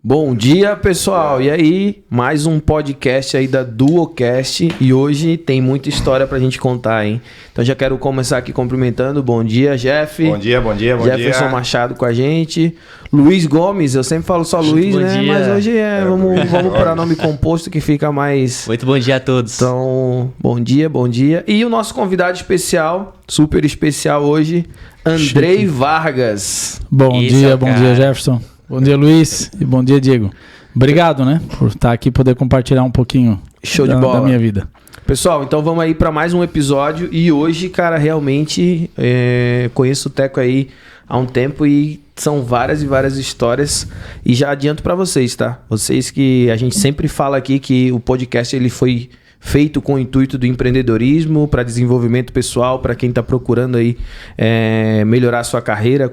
Bom dia, pessoal. E aí, mais um podcast aí da Duocast. E hoje tem muita história pra gente contar, hein? Então já quero começar aqui cumprimentando. Bom dia, Jeff. Bom dia. Jefferson Machado com a gente. Luiz Gomes, eu sempre falo só Luiz, né? Dia. Mas hoje vamos para nome composto que fica mais... Muito bom dia a todos. Então, bom dia. E o nosso convidado especial, super especial hoje, Andrei Vargas. Bom dia, Jefferson. Bom dia, Luiz. E bom dia, Diego. Obrigado, né? Por estar aqui e poder compartilhar um pouquinho da minha vida. Pessoal, então vamos aí para mais um episódio. E hoje, cara, realmente conheço o Teco aí há um tempo e são várias e várias histórias. E já adianto para vocês, tá? Vocês que a gente sempre fala aqui que o podcast ele foi feito com o intuito do empreendedorismo, para desenvolvimento pessoal, para quem está procurando aí melhorar a sua carreira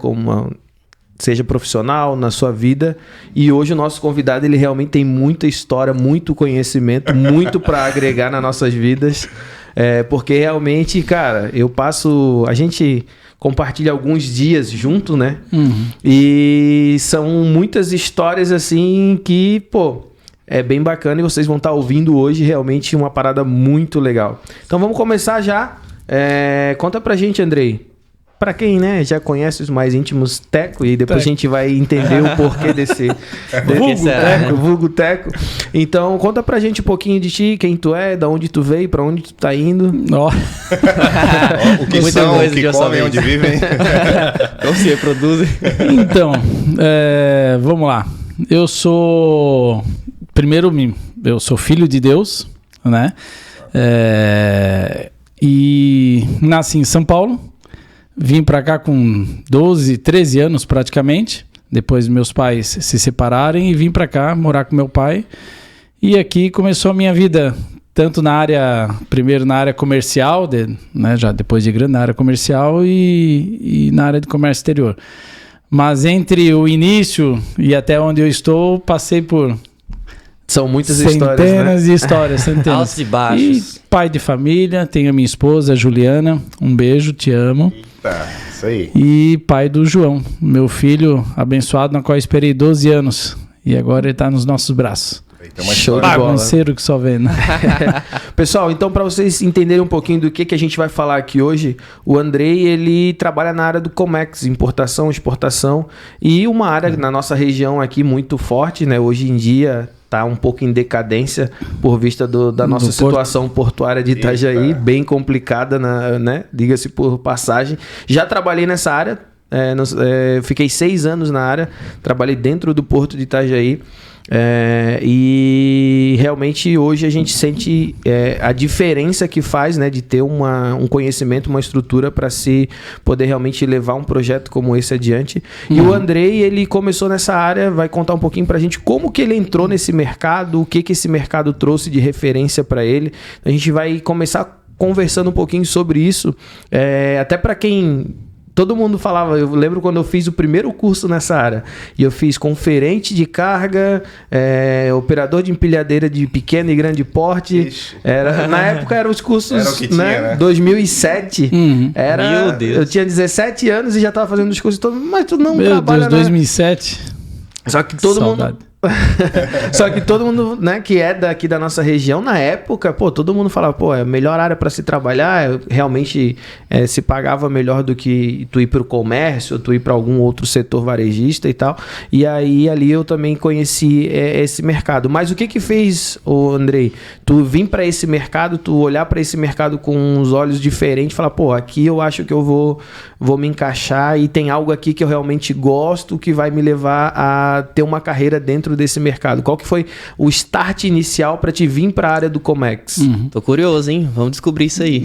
seja profissional, na sua vida. E hoje o nosso convidado, ele realmente tem muita história, muito conhecimento, muito para agregar nas nossas vidas. Porque realmente, cara, a gente compartilha alguns dias junto, né? Uhum. E são muitas histórias assim que, é bem bacana e vocês vão estar ouvindo hoje realmente uma parada muito legal. Então vamos começar já. Conta pra gente, Andrei. Pra quem, né, já conhece os mais íntimos, Teco, e depois a gente vai entender o porquê desse vulgo Teco. Então, conta pra gente um pouquinho de ti, quem tu é, da onde tu veio, pra onde tu tá indo. O que são, o que comem, onde vivem. Como se reproduzem. Então, vamos lá. Eu sou filho de Deus, né? E nasci em São Paulo. Vim para cá com 12, 13 anos praticamente. Depois meus pais se separarem e vim para cá morar com meu pai. E aqui começou a minha vida, tanto primeiro na área comercial, né, já depois de grande, na área comercial e na área de comércio exterior. Mas entre o início e até onde eu estou, passei por... São muitas centenas de histórias, centenas. Altos e baixos. E pai de família, tenho a minha esposa, Juliana. Um beijo, te amo. Eita, isso aí. E pai do João, meu filho abençoado, na qual eu esperei 12 anos. E agora ele está nos nossos braços. Show de bola. Bagunceiro que só vê, né? Pessoal, então para vocês entenderem um pouquinho do que a gente vai falar aqui hoje, o Andrei, ele trabalha na área do Comex, importação, exportação, e uma área na nossa região aqui muito forte, né? Hoje em dia tá um pouco em decadência por vista da nossa situação portuária de Itajaí, bem complicada, né? Diga-se por passagem. Já trabalhei nessa área, fiquei 6 anos na área, trabalhei dentro do porto de Itajaí. E realmente hoje a gente sente a diferença que faz, né, de ter um conhecimento, uma estrutura para se poder realmente levar um projeto como esse adiante. E o Andrei, ele começou nessa área, vai contar um pouquinho pra gente como que ele entrou nesse mercado, o que esse mercado trouxe de referência para ele. A gente vai começar conversando um pouquinho sobre isso, até para quem... Todo mundo falava, eu lembro quando eu fiz o primeiro curso nessa área, e eu fiz conferente de carga, operador de empilhadeira de pequeno e grande porte. Na época eram os cursos, era o que tinha, né? 2007. Meu Deus. Eu tinha 17 anos e já estava fazendo os cursos todos, mas tu não Meu trabalha... Deus, 2007. Só que todo mundo... Só que todo mundo, né, que é daqui da nossa região, na época, todo mundo falava, é a melhor área para se trabalhar, realmente se pagava melhor do que tu ir para o comércio, ou tu ir para algum outro setor varejista e tal. E aí ali eu também conheci esse mercado. Mas o que fez, Andrei, tu vir para esse mercado, tu olhar para esse mercado com uns olhos diferentes, falar, aqui eu acho que eu vou me encaixar e tem algo aqui que eu realmente gosto, que vai me levar a ter uma carreira dentro desse mercado. Qual que foi o start inicial para te vir para a área do Comex? Tô curioso, hein? Vamos descobrir isso aí.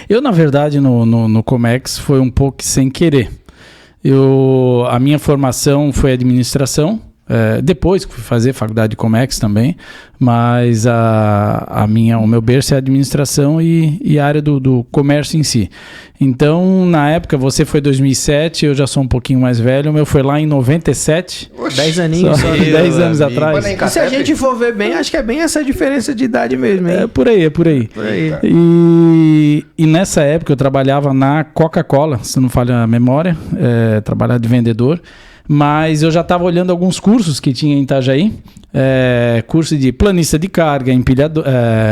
Eu, na verdade, no Comex foi um pouco sem querer. A minha formação foi administração. Depois que fui fazer faculdade de Comex também, mas o meu berço é administração e a área do comércio em si. Então, na época, você foi 2007, eu já sou um pouquinho mais velho, o meu foi lá em 97. 10 aninhos só. 10 anos atrás. E se a gente for ver bem, acho que é bem essa diferença de idade mesmo, hein? É por aí. E nessa época eu trabalhava na Coca-Cola, se não falha a memória, trabalhava de vendedor. Mas eu já estava olhando alguns cursos que tinha em Itajaí. Curso de planista de carga,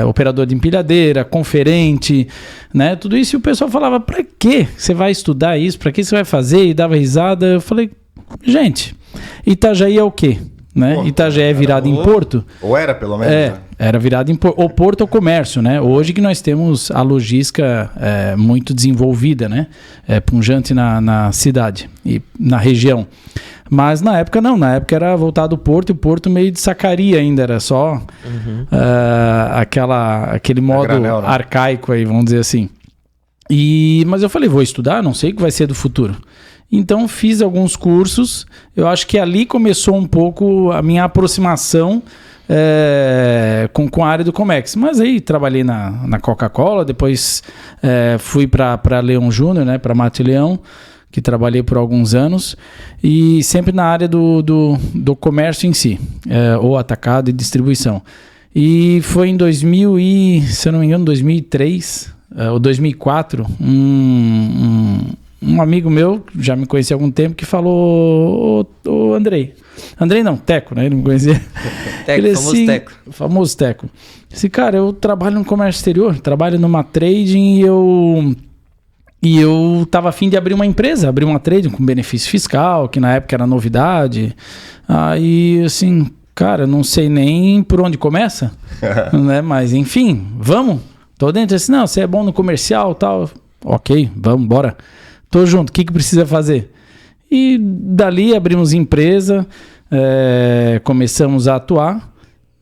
operador de empilhadeira, conferente, né? Tudo isso. E o pessoal falava, para que você vai estudar isso? Para que você vai fazer? E dava risada. Eu falei, gente, Itajaí é o quê? Né? Itajaí é virado em porto. Ou era, pelo menos. Né? Era virado em porto. O porto é o comércio, né? Hoje que nós temos a logística muito desenvolvida, né? Punjante na cidade e na região. Mas na época não, na época era voltado ao porto, e o porto meio de sacaria ainda, era só aquele modo granel, né? arcaico aí, vamos dizer assim. Mas eu falei, vou estudar, não sei o que vai ser do futuro. Então fiz alguns cursos, eu acho que ali começou um pouco a minha aproximação com a área do Comex. Mas aí trabalhei na Coca-Cola, depois fui para Leão Júnior, né, para Mato e Leão, que trabalhei por alguns anos, e sempre na área do comércio em si, ou atacado e distribuição. E foi em 2003 ou 2004, um amigo meu, já me conhecia há algum tempo, que falou, ô Andrei não, Teco, né, ele me conhecia. Teco, ele, famoso assim, Teco. Famoso Teco. Disse, cara, eu trabalho no comércio exterior, trabalho numa trading e eu tava a fim de abrir uma empresa, abrir uma trading com benefício fiscal, que na época era novidade. Aí, assim, cara, não sei nem por onde começa, né? Mas, enfim, vamos. Tô dentro, assim, não, você é bom no comercial e tal. Ok, vamos, bora. Tô junto, o que precisa fazer? E dali abrimos empresa, começamos a atuar.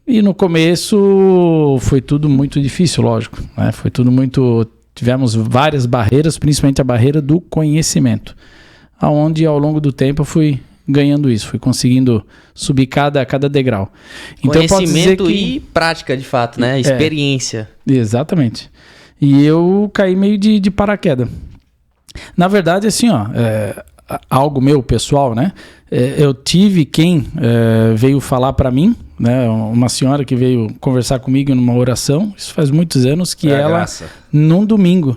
E no começo foi tudo muito difícil, lógico, né? Foi tudo muito... Tivemos várias barreiras, principalmente a barreira do conhecimento, aonde ao longo do tempo eu fui ganhando isso, fui conseguindo subir cada degrau. Então, conhecimento e prática, de fato, né? Experiência. Exatamente. E eu caí meio de paraquedas. Na verdade, assim, algo meu pessoal, né? Eu tive quem veio falar para mim, né? Uma senhora que veio conversar comigo numa oração, isso faz muitos anos, que ela, graça. num domingo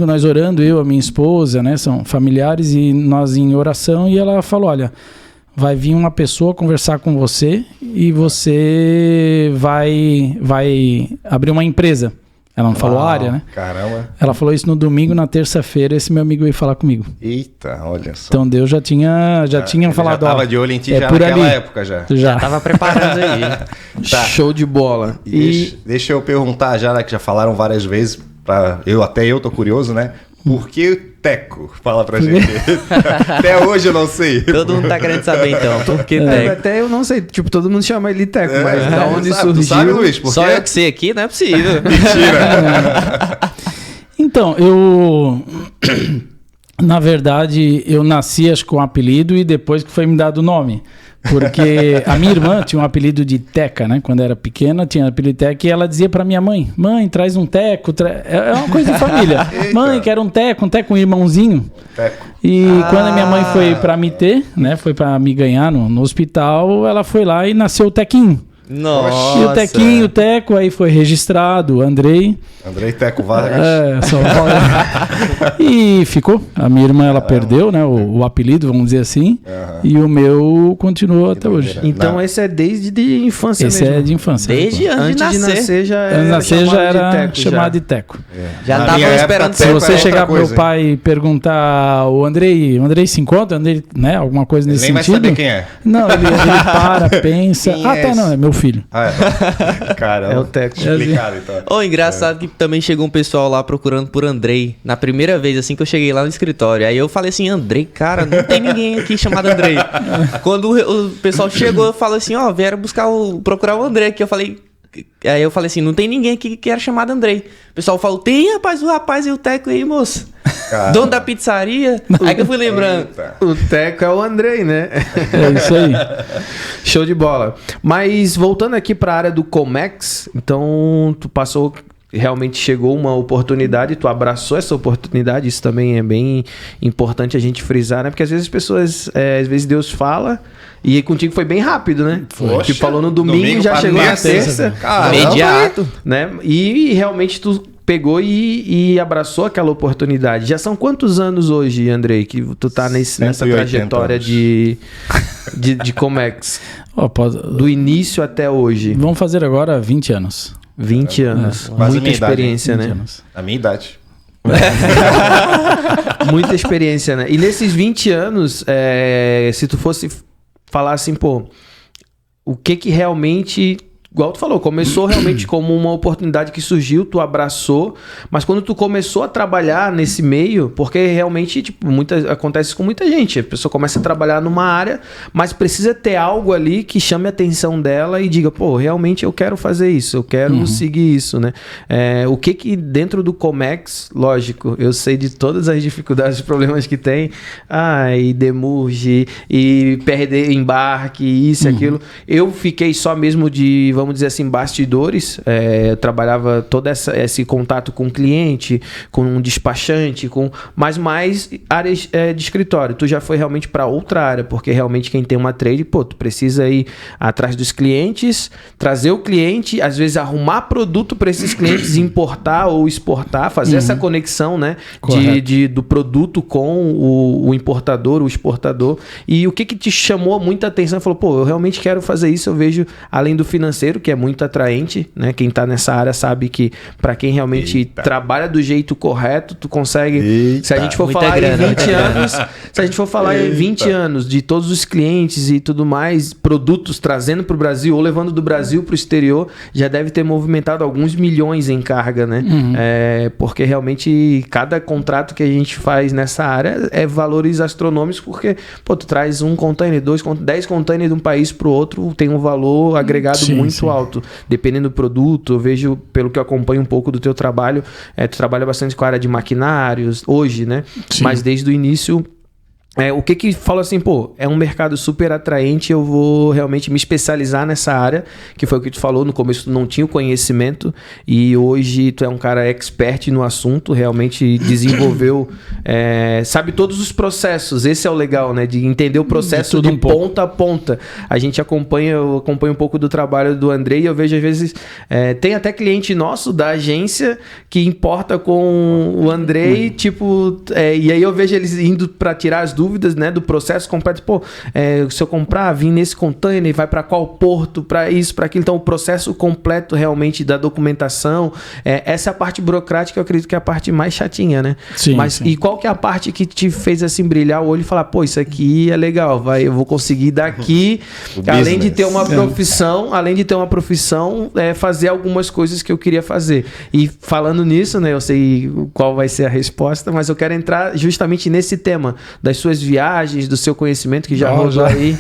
nós orando, eu, a minha esposa, né? São familiares, e nós em oração, e ela falou, olha, vai vir uma pessoa conversar com você e você vai abrir uma empresa. Ela não falou a área, né? Caramba. Ela falou isso no domingo, na terça-feira esse meu amigo veio falar comigo. Eita, olha só. Então Deus já tinha falado. Já tava de olho em ti já por naquela ali. época já. Já. Tava preparando aí. Tá. Show de bola. Deixa eu perguntar já, né, que já falaram várias vezes, até eu tô curioso, né? Por que Teco? Fala pra gente. Até hoje eu não sei. Todo mundo tá querendo saber então. Por que Teco? Até eu não sei, tipo, todo mundo chama ele de Teco, mas da onde surgiu... Tu sabe, Luiz? Por Só quê? eu que sei aqui, não é possível. Mentira. Então, na verdade, eu nasci acho com um apelido e depois que foi me dado o nome. Porque a minha irmã tinha um apelido de Teca, né? Quando era pequena, tinha um apelido de Teca, e ela dizia pra minha mãe, traz um Teco. É uma coisa de família. Mãe, quero um Teco, um irmãozinho. Teco. E quando a minha mãe foi pra me ter, né? Foi pra me ganhar no hospital, ela foi lá e nasceu o Tequinho. Nossa. E o Tequinho, o Teco, aí foi registrado, o Andrei Teco Vargas. E ficou. A minha irmã, ela perdeu, né? O apelido, vamos dizer assim. E o meu continuou até hoje. Então esse é desde de infância Esse mesmo. é de infância. Desde antes de nascer. já Antes de nascer já era chamado de Teco. Já Na tava minha esperando. época, Se Teco você era chegar outra pro meu coisa, pai e perguntar o Andrei se encontra, Andrei, né? Alguma coisa nesse nem vai sentido. saber quem é. Não, ele para, pensa. Quem é Tá, esse? não, é meu filho. Caramba. É o Teco. Explicado, então. Engraçado que também chegou um pessoal lá procurando por Andrei. Na primeira vez, assim, que eu cheguei lá no escritório. Aí eu falei assim, Andrei, cara, não tem ninguém aqui chamado Andrei. Quando o pessoal chegou, eu falei assim, vieram procurar o Andrei aqui. Aí eu falei assim, não tem ninguém aqui que era chamado Andrei. O pessoal falou, tem, rapaz, o rapaz e o Teco aí, moço. Caramba. Dono da pizzaria. Aí que eu fui lembrando. Eita. O Teco é o Andrei, né? É isso aí. Show de bola. Mas voltando aqui para a área do Comex, então tu passou, realmente chegou uma oportunidade, tu abraçou essa oportunidade, isso também é bem importante a gente frisar, né? Porque às vezes as pessoas, às vezes Deus fala e contigo foi bem rápido, né? Poxa, Tu falou no domingo já pra chegou na terça. terça. Caramba. Imediato. Né? E realmente tu pegou e abraçou aquela oportunidade. Já são quantos anos hoje, Andrei, que tu tá nessa trajetória de Comex? Do início até hoje. Vamos fazer agora 20 anos. 20 anos. Muita experiência, né? A minha idade. Muita experiência, né? E nesses 20 anos, se tu fosse falar assim, pô, o que realmente... Igual tu falou, começou realmente como uma oportunidade que surgiu, tu abraçou, mas quando tu começou a trabalhar nesse meio, porque realmente tipo, acontece com muita gente, a pessoa começa a trabalhar numa área, mas precisa ter algo ali que chame a atenção dela e diga, pô, realmente eu quero fazer isso, eu quero seguir isso, né? O que dentro do Comex, lógico, eu sei de todas as dificuldades e problemas que tem, e demurge, e perder embarque, isso e aquilo. Eu fiquei só mesmo de... vamos dizer assim, bastidores, eu trabalhava todo esse contato com o cliente, com um despachante, mas mais áreas de escritório. Tu já foi realmente para outra área, porque realmente quem tem uma trade, pô, tu precisa ir atrás dos clientes, trazer o cliente, às vezes arrumar produto para esses clientes, importar ou exportar, fazer essa conexão, né, do produto com o importador, o exportador. E o que te chamou muita atenção? Falou, pô, eu realmente quero fazer isso, eu vejo, além do financeiro, que é muito atraente, né? Quem tá nessa área sabe que para quem realmente trabalha do jeito correto, tu consegue... Se a gente for falar em 20 anos, se a gente for falar em 20 anos de todos os clientes e tudo mais, produtos trazendo para o Brasil ou levando do Brasil para o exterior, já deve ter movimentado alguns milhões em carga, né? Porque realmente cada contrato que a gente faz nessa área é valores astronômicos, porque, pô, tu traz um container, 10 containers de um país para o outro, tem um valor agregado muito alto, dependendo do produto. Eu vejo, pelo que eu acompanho um pouco do teu trabalho, tu trabalha bastante com a área de maquinários hoje, né? Sim. Mas desde o início... o que fala assim, pô, é um mercado super atraente, eu vou realmente me especializar nessa área, que foi o que tu falou, no começo tu não tinha o conhecimento e hoje tu é um cara expert no assunto, realmente desenvolveu, sabe todos os processos, esse é o legal, né, de entender o processo de ponta a ponta. A gente eu acompanho um pouco do trabalho do Andrei e eu vejo às vezes, tem até cliente nosso da agência que importa com o Andrei, e aí eu vejo eles indo para tirar as dúvidas, né, do processo completo. Pô, se eu comprar, vir nesse container, vai para qual porto, para isso, para aquilo. Então, o processo completo realmente da documentação, essa é a parte burocrática, eu acredito que é a parte mais chatinha, né? Sim, mas sim. E qual que é a parte que te fez assim brilhar o olho e falar, pô, isso aqui é legal, eu vou conseguir daqui, além de ter uma profissão, fazer algumas coisas que eu queria fazer. E falando nisso, né, eu sei qual vai ser a resposta, mas eu quero entrar justamente nesse tema das suas viagens, do seu conhecimento que já rodou aí.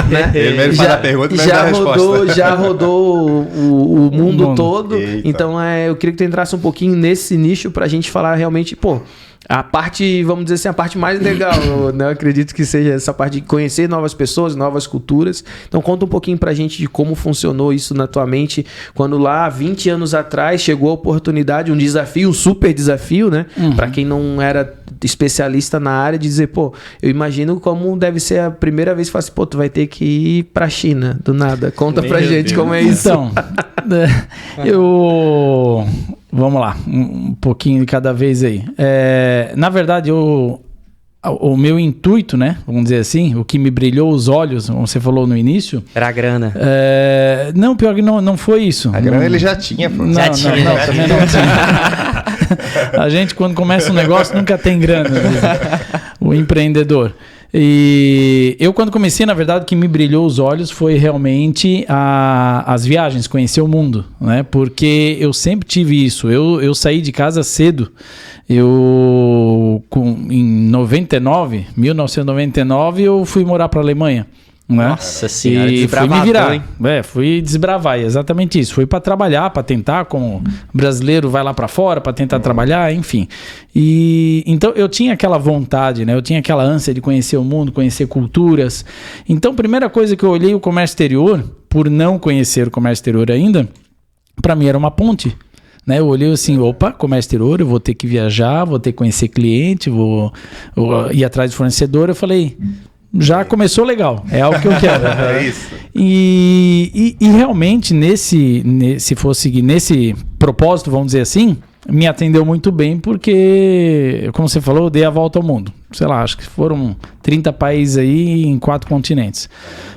Né? Ele mesmo faz a pergunta, mas dá a resposta. Já rodou o mundo todo. Eita. Então, eu queria que tu entrasse um pouquinho nesse nicho pra gente falar realmente, pô, a parte, vamos dizer assim, a parte mais legal, né? Eu acredito que seja essa parte de conhecer novas pessoas, novas culturas. Então conta um pouquinho pra gente de como funcionou isso na tua mente, quando lá, 20 anos atrás, chegou a oportunidade, um desafio, um super desafio, né? Pra quem não era especialista na área, de dizer, pô, eu imagino como deve ser a primeira vez que fala assim, pô, tu vai ter que ir pra China, do nada. Conta pra gente como é isso. Então, vamos lá, um pouquinho de cada vez aí. Na verdade, o meu intuito, né? Vamos dizer assim, o que me brilhou os olhos, como você falou no início... Era a grana. Não, pior que não foi isso. A grana ele já tinha. Pô. Também não tinha. A gente, quando começa um negócio, nunca tem grana. O empreendedor. E eu, quando comecei, na verdade, o que me brilhou os olhos foi realmente as viagens, conhecer o mundo, né? Porque eu sempre tive isso. Eu saí de casa cedo. Em 1999, eu fui morar para a Alemanha. Né? Nossa senhora, e fui me virar. Fui desbravar, exatamente isso. Fui para trabalhar, para tentar, como brasileiro vai lá para fora para tentar trabalhar, enfim. E então eu tinha aquela vontade, né? Eu tinha aquela ânsia de conhecer o mundo, conhecer culturas. Então, primeira coisa que eu olhei o comércio exterior, por não conhecer o comércio exterior ainda, para mim era uma ponte. Né? Eu olhei assim, opa, comércio exterior, eu vou ter que viajar, vou ter que conhecer cliente, vou ir atrás de fornecedor. Eu falei, já começou legal, é algo que eu quero. É isso. E realmente, se for seguir nesse propósito, vamos dizer assim, me atendeu muito bem porque, como você falou, eu dei a volta ao mundo. Sei lá, acho que foram 30 países aí em 4 continentes.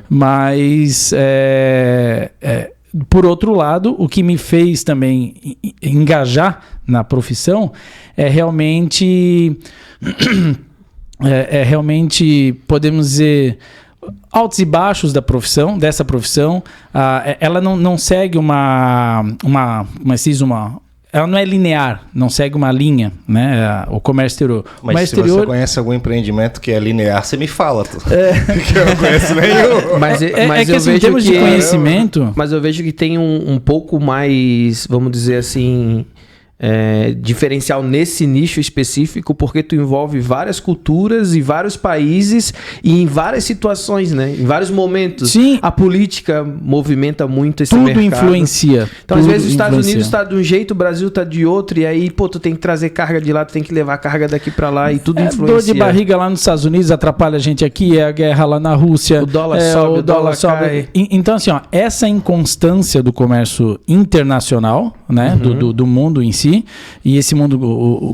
Mas, por outro lado, o que me fez também engajar na profissão é realmente, podemos dizer, altos e baixos dessa profissão. Ela não segue ela não é linear, não segue uma linha, né? O comércio exterior. Mas se você conhece algum empreendimento que é linear, você me fala. Que eu não conheço nenhum. Mas que assim, em termos de conhecimento... Mas eu vejo que tem um pouco mais, vamos dizer assim... diferencial nesse nicho específico, porque tu envolve várias culturas e vários países e em várias situações, né? Em vários momentos. Sim. A política movimenta muito esse tudo mercado. Influencia. Então, às vezes, os Estados Unidos tá de um jeito, o Brasil tá de outro, e aí, tu tem que trazer carga de lá, tu tem que levar carga daqui pra lá, e tudo influencia. Dor de barriga lá nos Estados Unidos atrapalha a gente aqui, a guerra lá na Rússia. O dólar sobe, o dólar sobe. Então, assim, essa inconstância do comércio internacional, né? Do mundo em si, e esse mundo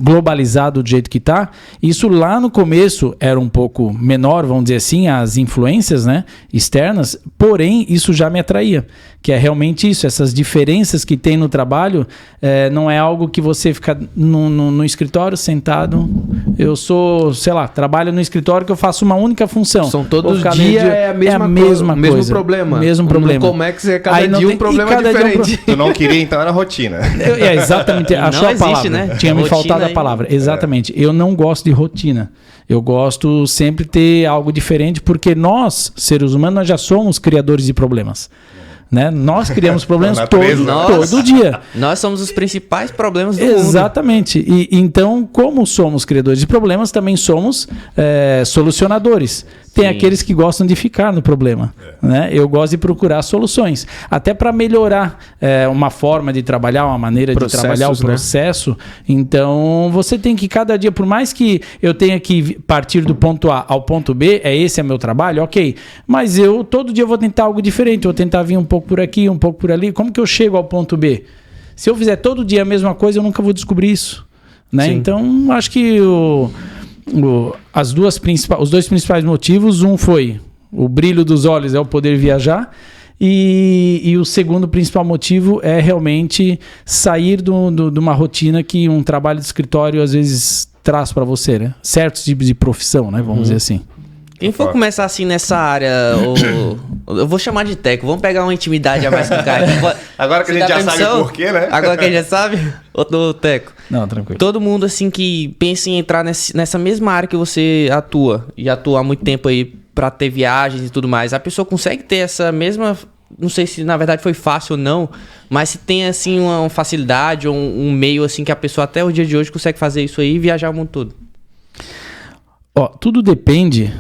globalizado do jeito que está, isso lá no começo era um pouco menor, vamos dizer assim, as influências, né, externas, porém isso já me atraía, que é realmente isso, essas diferenças que tem no trabalho, não é algo que você fica no escritório sentado, eu sou, sei lá, trabalho no escritório que eu faço uma única função. São todos os dias a mesma coisa. Mesmo problema. No Comex é cada dia um problema diferente. Tu não queria, então era rotina. Exatamente, achou a palavra. Né? Tinha me faltado a palavra. Exatamente. Eu não gosto de rotina. Eu gosto sempre ter algo diferente, porque nós, seres humanos, nós já somos criadores de problemas. Né? Nós criamos problemas todo dia. Nós somos os principais problemas do mundo. Exatamente. E então, como somos criadores de problemas, também somos solucionadores. Tem aqueles que gostam de ficar no problema. Né? Eu gosto de procurar soluções. Até para melhorar uma forma de trabalhar, uma maneira de trabalhar o processo. Né? Então, você tem que cada dia, por mais que eu tenha que partir do ponto A ao ponto B, esse é meu trabalho, ok. Mas eu todo dia vou tentar algo diferente. Eu vou tentar vir um pouco por aqui, um pouco por ali. Como que eu chego ao ponto B? Se eu fizer todo dia a mesma coisa, eu nunca vou descobrir isso. Né? Então, acho que os dois principais motivos, um foi o brilho dos olhos, é o poder viajar, e o segundo principal motivo é realmente sair de uma rotina que um trabalho de escritório às vezes traz para você, né? Certos tipos de profissão, né? Vamos dizer assim. Quem for começar assim nessa área, eu vou chamar de Teco, vamos pegar uma intimidade a mais com o cara. Agora que a gente já sabe o porquê, né? Agora que a gente já sabe, ô Teco. Não, tranquilo. Todo mundo assim que pensa em entrar nessa mesma área que você atua, e atua há muito tempo aí pra ter viagens e tudo mais, a pessoa consegue ter essa mesma... Não sei se na verdade foi fácil ou não, mas se tem assim uma facilidade ou um meio assim que a pessoa até o dia de hoje consegue fazer isso aí e viajar o mundo todo. Tudo depende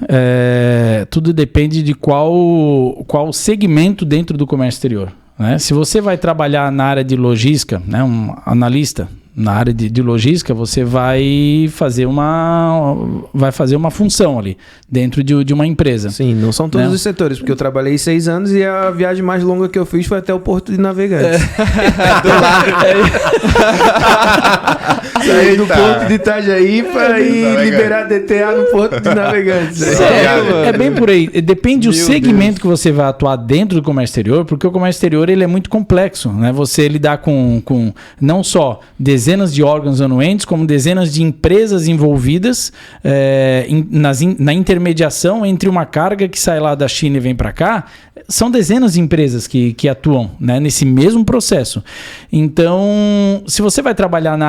de qual segmento dentro do comércio exterior. Né? Se você vai trabalhar na área de logística, né, um analista na área de logística, você vai fazer uma função ali dentro de uma empresa. Sim, não são todos os setores, porque eu trabalhei 6 anos e a viagem mais longa que eu fiz foi até o Porto de Navegantes. Do lado. Saí do Porto de Itajaí para ir liberar DTA no Porto de Navegantes. É bem por aí. Depende do segmento que você vai atuar dentro do comércio exterior, porque o comércio exterior ele é muito complexo. Né? Você lidar com não só dezenas de órgãos anuentes, como dezenas de empresas envolvidas na intermediação entre uma carga que sai lá da China e vem para cá. São dezenas de empresas que atuam, né, nesse mesmo processo. Então, se você vai trabalhar na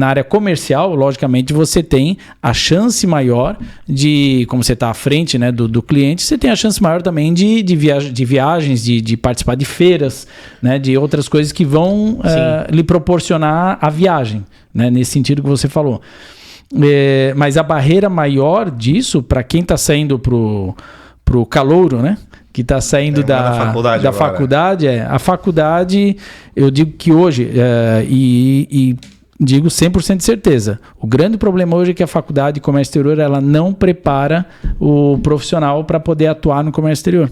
área comercial, logicamente você tem a chance maior de, como você está à frente, né, do cliente, você tem a chance maior também de viagens, de participar de feiras, né, de outras coisas que vão lhe proporcionar a viagem, né, nesse sentido que você falou. Mas a barreira maior disso, para quem está saindo pro calouro, né? Que está saindo da faculdade, a faculdade, eu digo que hoje, e digo 100% de certeza, o grande problema hoje é que a faculdade de comércio exterior ela não prepara o profissional para poder atuar no comércio exterior.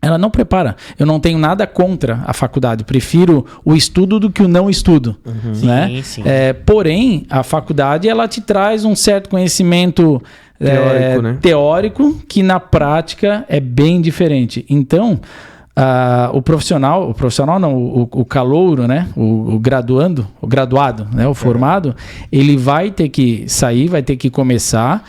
Ela não prepara. Eu não tenho nada contra a faculdade. Prefiro o estudo do que o não estudo. Né? Sim, sim. Porém, a faculdade ela te traz um certo conhecimento Teórico, né? teórico que na prática é bem diferente. Então, o profissional não, o calouro, né? O graduado, né? O formado, ele vai ter que sair, vai ter que começar.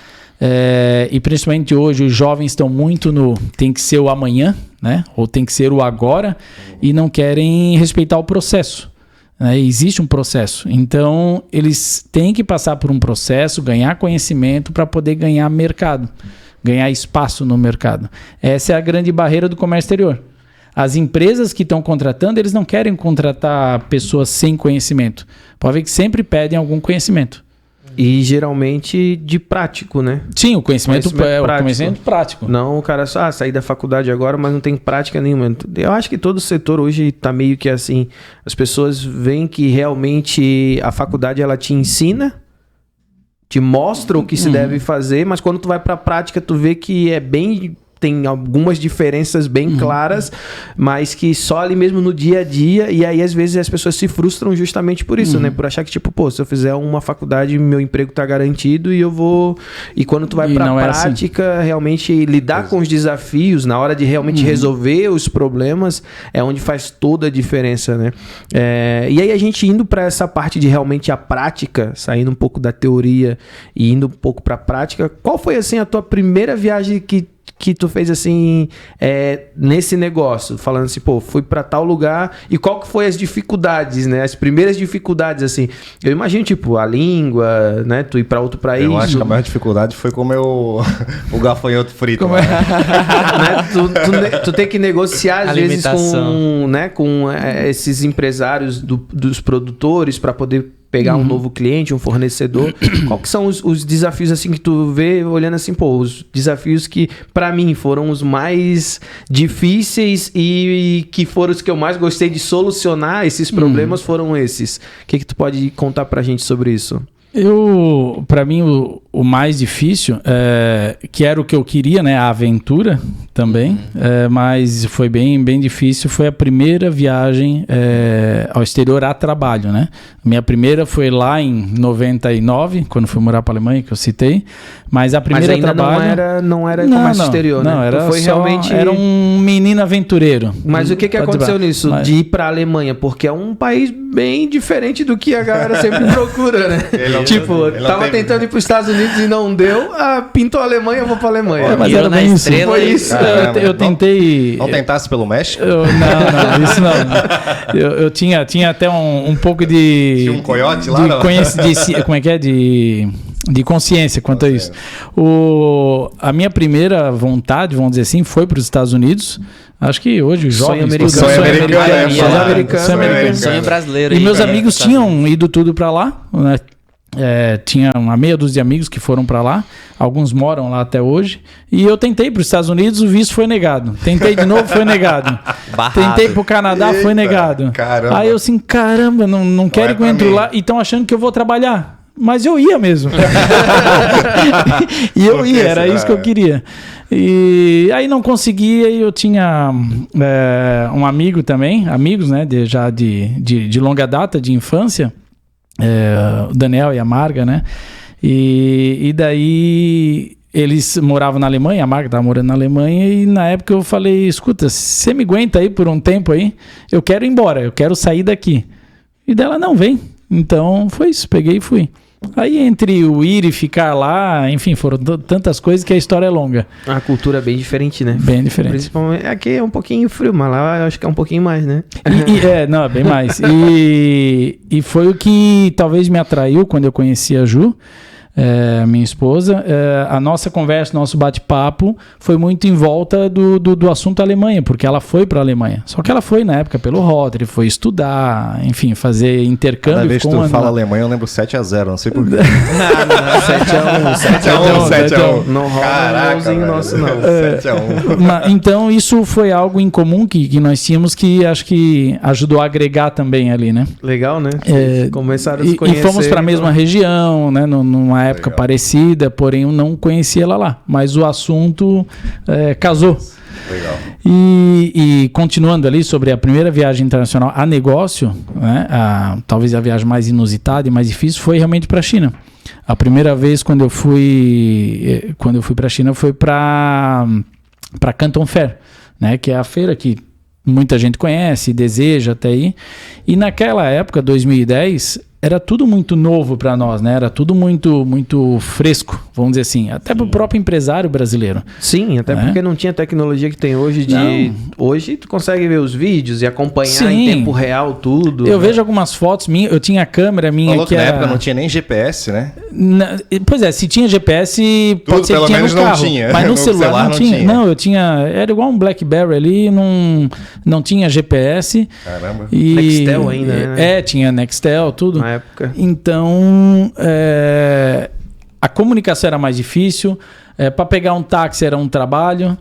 E principalmente hoje os jovens estão muito no tem que ser o amanhã, né? Ou tem que ser o agora e não querem respeitar o processo, né? Existe um processo, então eles têm que passar por um processo, ganhar conhecimento para poder ganhar mercado, ganhar espaço no mercado. Essa é a grande barreira do comércio exterior. As empresas que estão contratando, eles não querem contratar pessoas sem conhecimento. Pode ver que sempre pedem algum conhecimento. E geralmente de prático, né? Sim, o conhecimento prático. Não o cara só sair da faculdade agora, mas não tem prática nenhuma. Eu acho que todo setor hoje tá meio que assim. As pessoas veem que realmente a faculdade ela te ensina, te mostra o que se deve fazer, mas quando tu vai pra prática, tu vê que é bem... Tem algumas diferenças bem claras, mas que só ali mesmo no dia a dia, e aí às vezes as pessoas se frustram justamente por isso, né? Por achar que tipo, pô, se eu fizer uma faculdade, meu emprego tá garantido e eu vou... E quando tu vai pra prática, realmente lidar com os desafios, na hora de realmente resolver os problemas, é onde faz toda a diferença, né? E aí a gente indo pra essa parte de realmente a prática, saindo um pouco da teoria e indo um pouco pra prática, qual foi assim a tua primeira viagem que tu fez assim, nesse negócio, falando assim, pô, fui pra tal lugar, e qual que foi as dificuldades, né? As primeiras dificuldades, assim. Eu imagino, tipo, a língua, né? Tu ir pra outro país. Eu acho que a maior dificuldade foi comer o gafanhoto frito. Né? Tu tem que negociar, às vezes, com esses empresários dos produtores para poder pegar um novo cliente, um fornecedor. Qual que são os desafios assim que tu vê olhando assim, pô, os desafios que pra mim foram os mais difíceis e que foram os que eu mais gostei de solucionar esses problemas foram esses. O que tu pode contar pra gente sobre isso? Para mim, o mais difícil, que era o que eu queria, né? A aventura também, mas foi bem difícil. Foi a primeira viagem ao exterior a trabalho, né? Minha primeira foi lá em 99, quando fui morar para a Alemanha, que eu citei. Mas a primeira ainda trabalho... não era comércio exterior, né? Não, era um menino aventureiro. Mas o que aconteceu nisso? De ir para a Alemanha? Porque é um país bem diferente do que a galera sempre procura, né? Tava tentando ir para os Estados Unidos e não deu. Pintou a Alemanha, eu vou para a Alemanha. Mas era bem isso. Foi isso. Eu tentei... Não tentasse pelo México? Não, isso não. Eu tinha até um pouco de... Tinha um coiote lá? Como é que é? De consciência quanto a isso. A minha primeira vontade, vamos dizer assim, foi para os Estados Unidos. Acho que hoje os jovens... Sonho brasileiro. E meus amigos tinham ido tudo para lá, né? Tinha uma meia dúzia de amigos que foram para lá, alguns moram lá até hoje, e eu tentei para os Estados Unidos, o visto foi negado, tentei de novo, foi negado. Tentei para o Canadá, foi negado. Caramba. Aí eu assim, caramba, não quero que eu entre lá, e estão achando que eu vou trabalhar, mas eu ia mesmo. E eu ia, era isso que eu queria. E aí não conseguia, e eu tinha um amigo também, amigos, né, já de longa data, de infância, o Daniel e a Marga, né? E daí eles moravam na Alemanha, a Marga estava morando na Alemanha, e na época eu falei, escuta, você me aguenta aí por um tempo aí? Eu quero ir embora, eu quero sair daqui. E dela, não, vem. Então foi isso, peguei e fui. Aí entre o ir e ficar lá, enfim, foram tantas coisas que a história é longa. A cultura é bem diferente, né? Bem diferente. Principalmente aqui é um pouquinho frio, mas lá eu acho que é um pouquinho mais, né? Não, é bem mais. E foi o que talvez me atraiu quando eu conheci a Ju, minha esposa. A nossa conversa, nosso bate-papo foi muito em volta do assunto Alemanha, porque ela foi para a Alemanha. Só que ela foi na época pelo Rotary, foi estudar, enfim, fazer intercâmbio. Cada vez que tu fala Alemanha, eu lembro 7-0, não sei porquê. 7-1. Não rola um nosso, não. 7-1. Então, isso foi algo em comum que nós tínhamos, que acho que ajudou a agregar também ali, né? Legal, né? Começaram a se conhecer. E fomos para a mesma região, né? Numa época parecida, porém eu não conhecia ela lá. Mas o assunto casou. Legal. E continuando ali sobre a primeira viagem internacional a negócio, né, talvez a viagem mais inusitada e mais difícil foi realmente para a China. A primeira vez quando eu fui para a China foi para Canton Fair, né, que é a feira que muita gente conhece, deseja até ir. E naquela época, 2010, era tudo muito novo para nós, né? Era tudo muito fresco, vamos dizer assim. Até para o próprio empresário brasileiro. Sim, até porque não tinha tecnologia que tem hoje Hoje tu consegue ver os vídeos e acompanhar em tempo real tudo. Eu vejo algumas fotos minhas, eu tinha a câmera minha Falou que na época não tinha nem GPS, né? Pois é, se tinha GPS, Tudo, pode ser pelo que tinha menos no carro. não tinha. Mas no celular não tinha. Não, eu tinha... Era igual um BlackBerry ali, não tinha GPS. Caramba. E, Nextel ainda, né? Tinha Nextel, tudo. Na época. Então, a comunicação era mais difícil. Para pegar um táxi era um trabalho.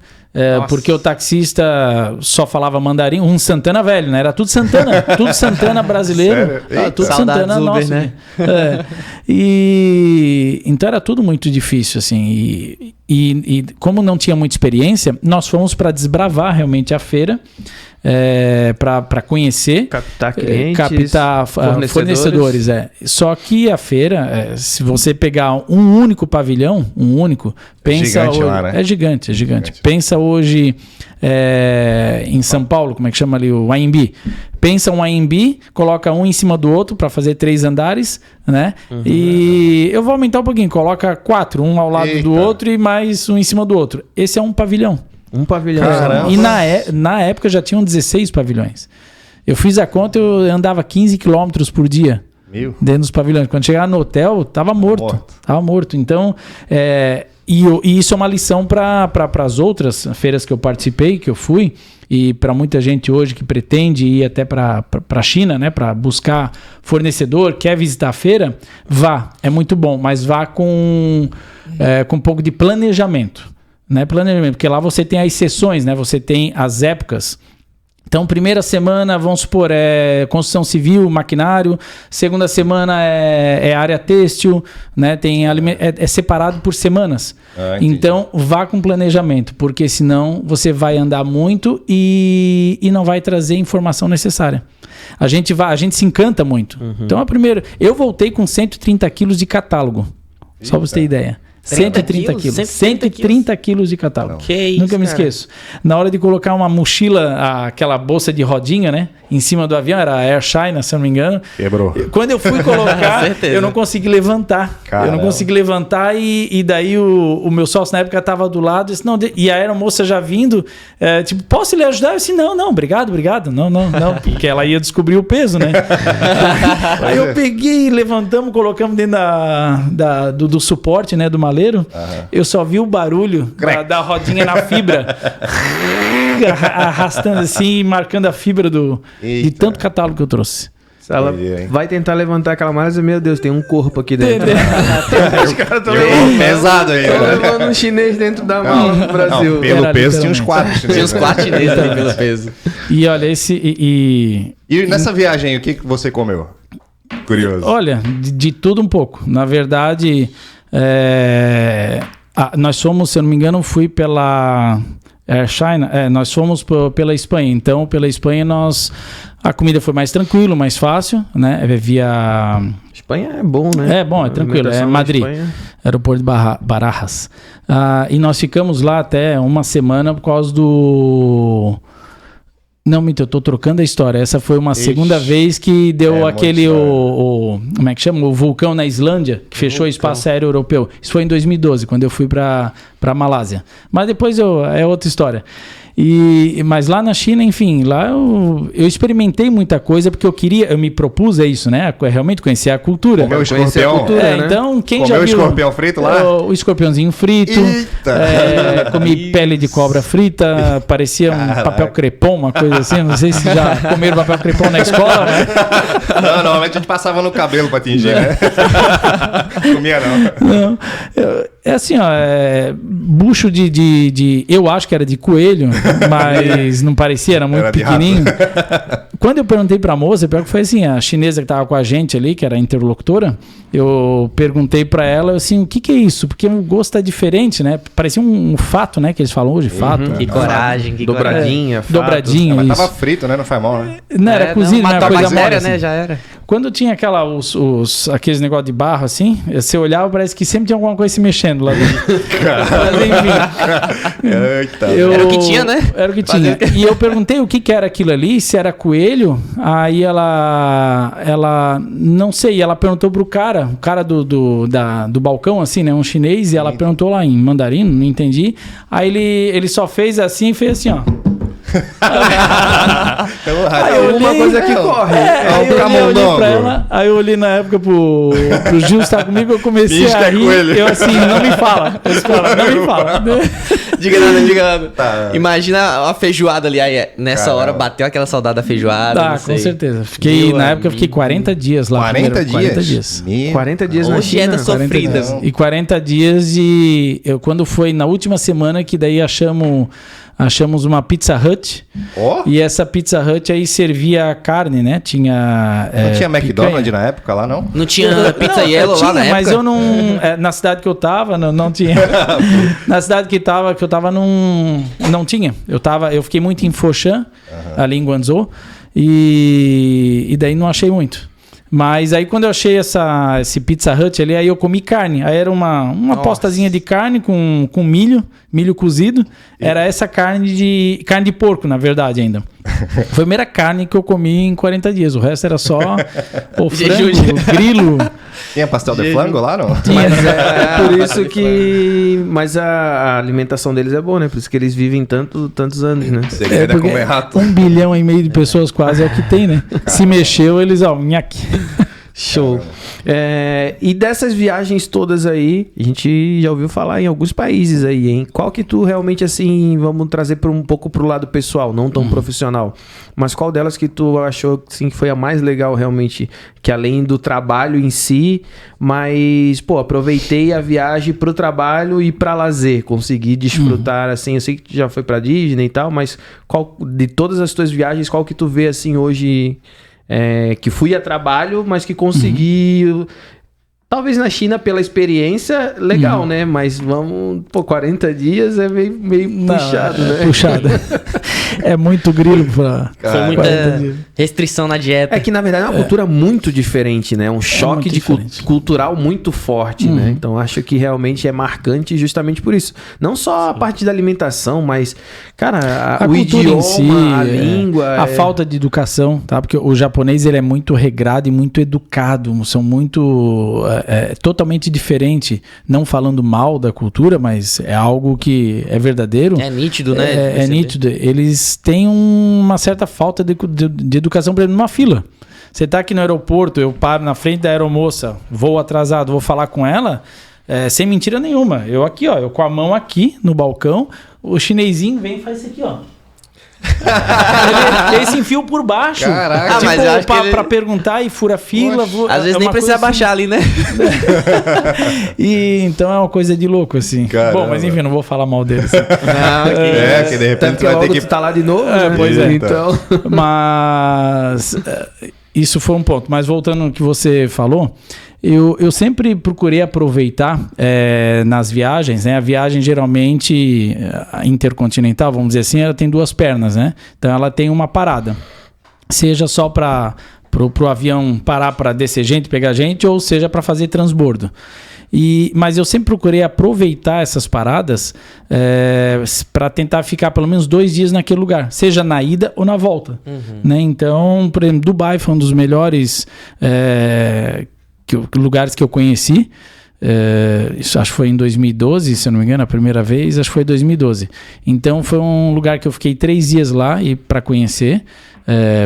Porque o taxista só falava mandarim. Um Santana velho, né? Era tudo Santana. Tudo Santana brasileiro. Tudo Santana Uber, nosso, né? Então era tudo muito difícil, assim. E como não tinha muita experiência, nós fomos para desbravar realmente a feira. Para conhecer, captar clientes, captar fornecedores. Só que a feira, se você pegar um único pavilhão, pensa gigante hoje, lá, né? é gigante. Pensa hoje em São Paulo, como é que chama ali o AMB? Pensa um AMB, coloca um em cima do outro para fazer 3 andares, né? E eu vou aumentar um pouquinho, coloca 4, um ao lado do outro e mais um em cima do outro. Esse é um pavilhão. Um pavilhão. Caramba. E na época já tinham 16 pavilhões. Eu fiz a conta, eu andava 15 quilômetros por dia dentro dos pavilhões. Quando chegava no hotel, tava morto. Então, e isso é uma lição para as outras feiras que eu participei, que eu fui, e para muita gente hoje que pretende ir até para a China, né, para buscar fornecedor, quer visitar a feira, vá, é muito bom, mas vá com um pouco de planejamento. Né, planejamento, porque lá você tem as sessões, né, você tem as épocas. Então, primeira semana, vamos supor, construção civil, maquinário. Segunda semana é área têxtil, né, tem é separado por semanas. Então, vá com planejamento, porque senão você vai andar muito e não vai trazer a informação necessária. A gente se encanta muito. Então, eu voltei com 130 quilos de catálogo, só para você ter ideia. 130 quilos. 130 quilos de catálogo. Que isso, nunca me esqueço. Na hora de colocar uma mochila, aquela bolsa de rodinha, né? Em cima do avião, era a Air China, se eu não me engano. Quebrou. Quando eu fui colocar, eu não consegui levantar. Caramba. Eu não consegui levantar e daí o meu sócio na época estava do lado e disse, não, e a aeromoça já vindo, tipo, posso lhe ajudar? Eu disse, não, obrigado. Não, porque ela ia descobrir o peso, né? Aí eu peguei, levantamos, colocamos dentro do suporte, né, do maleiro. Eu só vi o barulho da rodinha na fibra. Arrastando assim, marcando a fibra de tanto catálogo que eu trouxe. Ela vai tentar levantar aquela mala e diz, meu Deus, tem um corpo aqui dentro. Os caras estão pesado aí. levando um chinês dentro da mala no Brasil. Pelo peso tinha uns 4 chineses. Tinha uns 4 chineses ali pelo peso. E olha, E nessa viagem, o que você comeu? Curioso. Olha, de tudo um pouco. Na verdade, nós fomos, se eu não me engano, fui pela Air China, nós fomos pela Espanha. Então, pela Espanha, a comida foi mais tranquilo, mais fácil, né? Via... Espanha é bom, né? É bom, é tranquilo. É Madrid, aeroporto de Barajas. E nós ficamos lá até uma semana por causa do... Não, eu tô trocando a história. Essa foi uma segunda vez que deu aquele... como é que chama? O vulcão na Islândia, que fechou o espaço aéreo europeu. Isso foi em 2012, quando eu fui para Malásia. Mas depois é outra história. Mas lá na China, enfim, lá eu experimentei muita coisa porque eu me propus isso, né? Realmente conhecer a cultura. Comeu escorpião. Né? Então, quem já viu... Comeu escorpião frito lá? O escorpiãozinho frito. Comi pele de cobra frita, parecia um papel crepom, uma coisa assim. Não sei se já comeram papel crepom na escola, né? Não, normalmente a gente passava no cabelo pra tingir, né? Comia não. É assim, ó, bucho eu acho que era de coelho, mas não parecia, era muito pequenininho. quando eu perguntei pra moça, pior que foi assim, a chinesa que tava com a gente ali, que era a interlocutora, eu perguntei pra ela, assim, o que é isso? Porque o gosto é diferente, né? Parecia um fato, né? Que eles falam hoje, fato. Que coragem, que Dobradinha, fato. Dobradinha, Mas isso. tava frito, né? Não faz mal, né? Não, era cozido, né? Matou a Coisa bactéria, mole, né? assim. Já era. Quando tinha aqueles negócios de barro assim, você olhava, parece que sempre tinha alguma coisa se mexendo lá dentro. Mas enfim. Eita. Era o que tinha, né? Era o que tinha. E eu perguntei o que era aquilo ali, se era coelho. Aí ela não sei, ela perguntou pro cara, o cara do balcão, assim, né? Um chinês, e ela perguntou lá em mandarim, não entendi. Aí ele só fez assim e fez assim, ó. Alguma coisa que corre. Aí eu olhei pra ela, aí eu olhei na época pro Gil estar comigo, eu comecei Finge que a é rir. coelho. Eu assim, não me fala. Eu falava, não me fala. Diga nada, diga nada. Tá. Imagina a feijoada ali. Aí, nessa Caramba. hora bateu aquela saudade da feijoada. Tá, não com sei. certeza. Na época eu fiquei 40 dias lá. 40 dias? 40 dias. 40 dias na Ô, China. dieta sofrida. dias. E 40 dias quando foi na última semana que daí achamos uma Pizza Hut. Ó, E essa Pizza Hut aí servia carne, né? Tinha não tinha McDonald's picanha. na época lá, não? Não tinha pizza yellow tinha, lá na época? mas eu não... na cidade que eu tava, não tinha. Na cidade que eu tava, não tinha. Eu fiquei muito em Foshan, ali em Guangzhou, e daí não achei muito. Mas aí quando eu achei esse Pizza Hut ali, aí eu comi carne. Aí era uma postazinha de carne com milho cozido. Era essa carne de porco, na verdade, ainda. Foi a primeira carne que eu comi em 40 dias. O resto era só o frango, o grilo. Tinha pastel de flango lá, não? Mas é por isso que... Mas a alimentação deles é boa, né? Por isso que eles vivem tantos anos, né? O segredo é porque comer rato. 1,5 bilhão de pessoas quase é o que tem, né? Se mexeu, eles, ó, nhaque. Show. E dessas viagens todas aí, a gente já ouviu falar em alguns países aí, hein? Qual que tu realmente, assim, vamos trazer um pouco pro lado pessoal, não tão profissional, mas qual delas que tu achou, assim, que foi a mais legal realmente, que além do trabalho em si, mas, pô, aproveitei a viagem pro trabalho e pra lazer, consegui desfrutar, assim, eu sei que tu já foi pra Disney e tal, mas qual, de todas as tuas viagens, qual que tu vê, assim, hoje... que fui a trabalho, mas que consegui... Talvez na China, pela experiência, legal, né? Mas 40 dias é meio puxado, né? É puxado. É muito grilo pra... Foi muita restrição na dieta. É que, na verdade, é uma cultura muito diferente, né? Um choque cultural muito forte, né? Então, acho que realmente é marcante justamente por isso. Não só a parte da alimentação, mas, cara, o idioma, em si, a língua... A falta de educação, tá? Porque o japonês, ele é muito regrado e muito educado. São muito... totalmente diferente. Não falando mal da cultura, mas é algo que é verdadeiro. É nítido, né? É nítido. Eles têm uma certa falta de educação, por exemplo, numa fila. Você tá aqui no aeroporto, eu paro na frente da aeromoça, vou atrasado, vou falar com ela, sem mentira nenhuma. Eu aqui, ó, eu com a mão aqui no balcão, o chinesinho vem e faz isso aqui, ó. ele se enfia por baixo. Caraca. Tipo, mas eu acho que pra perguntar e fura fila. Às vezes nem precisa baixar ali, né? E então é uma coisa de louco, assim. Caramba. Bom, mas enfim, não vou falar mal deles. Que de repente Tanto que vai ter logo que... tu tá lá de novo, né? pois é. Então... Mas isso foi um ponto. Mas voltando ao que você falou, eu sempre procurei aproveitar nas viagens, né? A viagem geralmente intercontinental, vamos dizer assim, ela tem duas pernas, né? Então ela tem uma parada. Seja só para pro avião parar para descer gente, pegar gente, ou seja para fazer transbordo. Mas eu sempre procurei aproveitar essas paradas para tentar ficar pelo menos 2 dias naquele lugar, seja na ida ou na volta. Né? Então, por exemplo, Dubai foi um dos melhores lugares que eu conheci. Isso acho que foi em 2012, se eu não me engano, a primeira vez, acho que foi em 2012. Então foi um lugar que eu fiquei 3 dias lá para conhecer.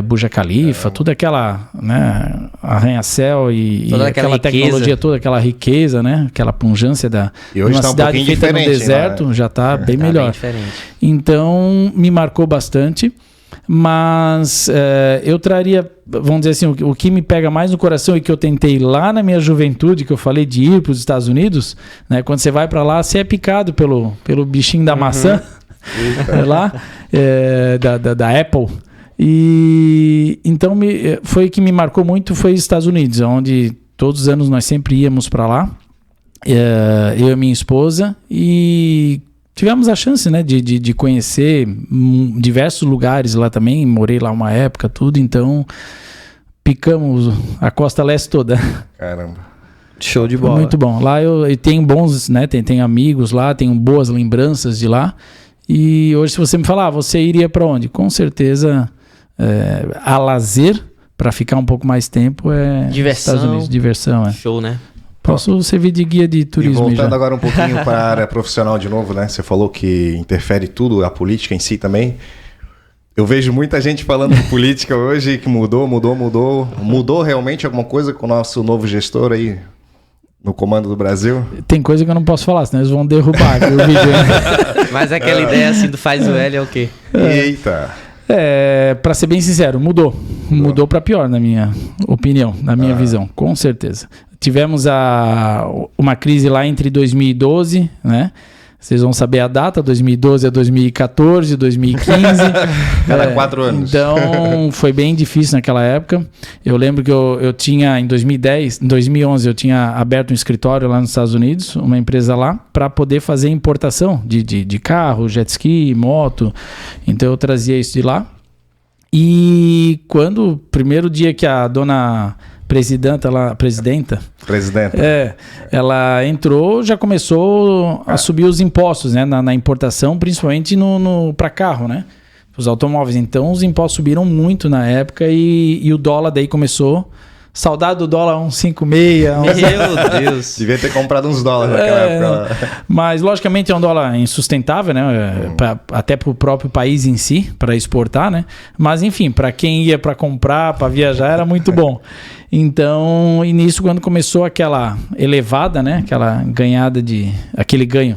Burj Khalifa, toda aquela, né, arranha-céu e aquela tecnologia toda, aquela riqueza, né, aquela pujança de uma cidade feita no deserto, já está bem melhor. Então me marcou bastante. Mas eu traria, vamos dizer assim, o que me pega mais no coração e que eu tentei lá na minha juventude, que eu falei de ir para os Estados Unidos, né, quando você vai para lá, você é picado pelo bichinho da maçã lá, da Apple. E então foi que me marcou muito, foi os Estados Unidos, onde todos os anos nós sempre íamos para lá, eu e minha esposa, e tivemos a chance, né, de conhecer diversos lugares lá também. Morei lá uma época, tudo, então picamos a costa leste toda. Caramba. Show de bola. Muito bom. Lá eu tenho bons, né, tenho amigos lá, tenho boas lembranças de lá. E hoje, se você me falar, você iria para onde? Com certeza, a lazer, para ficar um pouco mais tempo, diversão. Estados Unidos. Diversão, Show, né? Posso servir de guia de turismo. E voltando já. agora um pouquinho para a área profissional de novo, né? Você falou que interfere tudo, a política em si também. Eu vejo muita gente falando de política hoje que mudou. Mudou realmente alguma coisa com o nosso novo gestor aí no comando do Brasil? Tem coisa que eu não posso falar, senão eles vão derrubar aqui o vídeo. Mas aquela ideia assim do faz o L é o quê? Eita! Para ser bem sincero, mudou para pior, na minha opinião, na minha visão, com certeza. Tivemos uma crise lá entre 2012, né? Vocês vão saber a data, 2012 a 2014, 2015. Cada 4 anos. Então, foi bem difícil naquela época. Eu lembro que eu tinha, em 2011, eu tinha aberto um escritório lá nos Estados Unidos, uma empresa lá, para poder fazer importação de carro, jet ski, moto. Então, eu trazia isso de lá. E quando, primeiro dia que a dona presidenta, ela entrou, já começou a subir os impostos, né, na importação, principalmente para carro, né, os automóveis. Então os impostos subiram muito na época e o dólar daí começou. Saudade do dólar 1,56. Meu Deus. Devia ter comprado uns dólares naquela época. Mas, logicamente, é um dólar insustentável, né? Até para o próprio país em si, para exportar, né? Mas, enfim, para quem ia para comprar, para viajar, era muito bom. Então, e nisso, quando começou aquela elevada, né? Aquele ganho,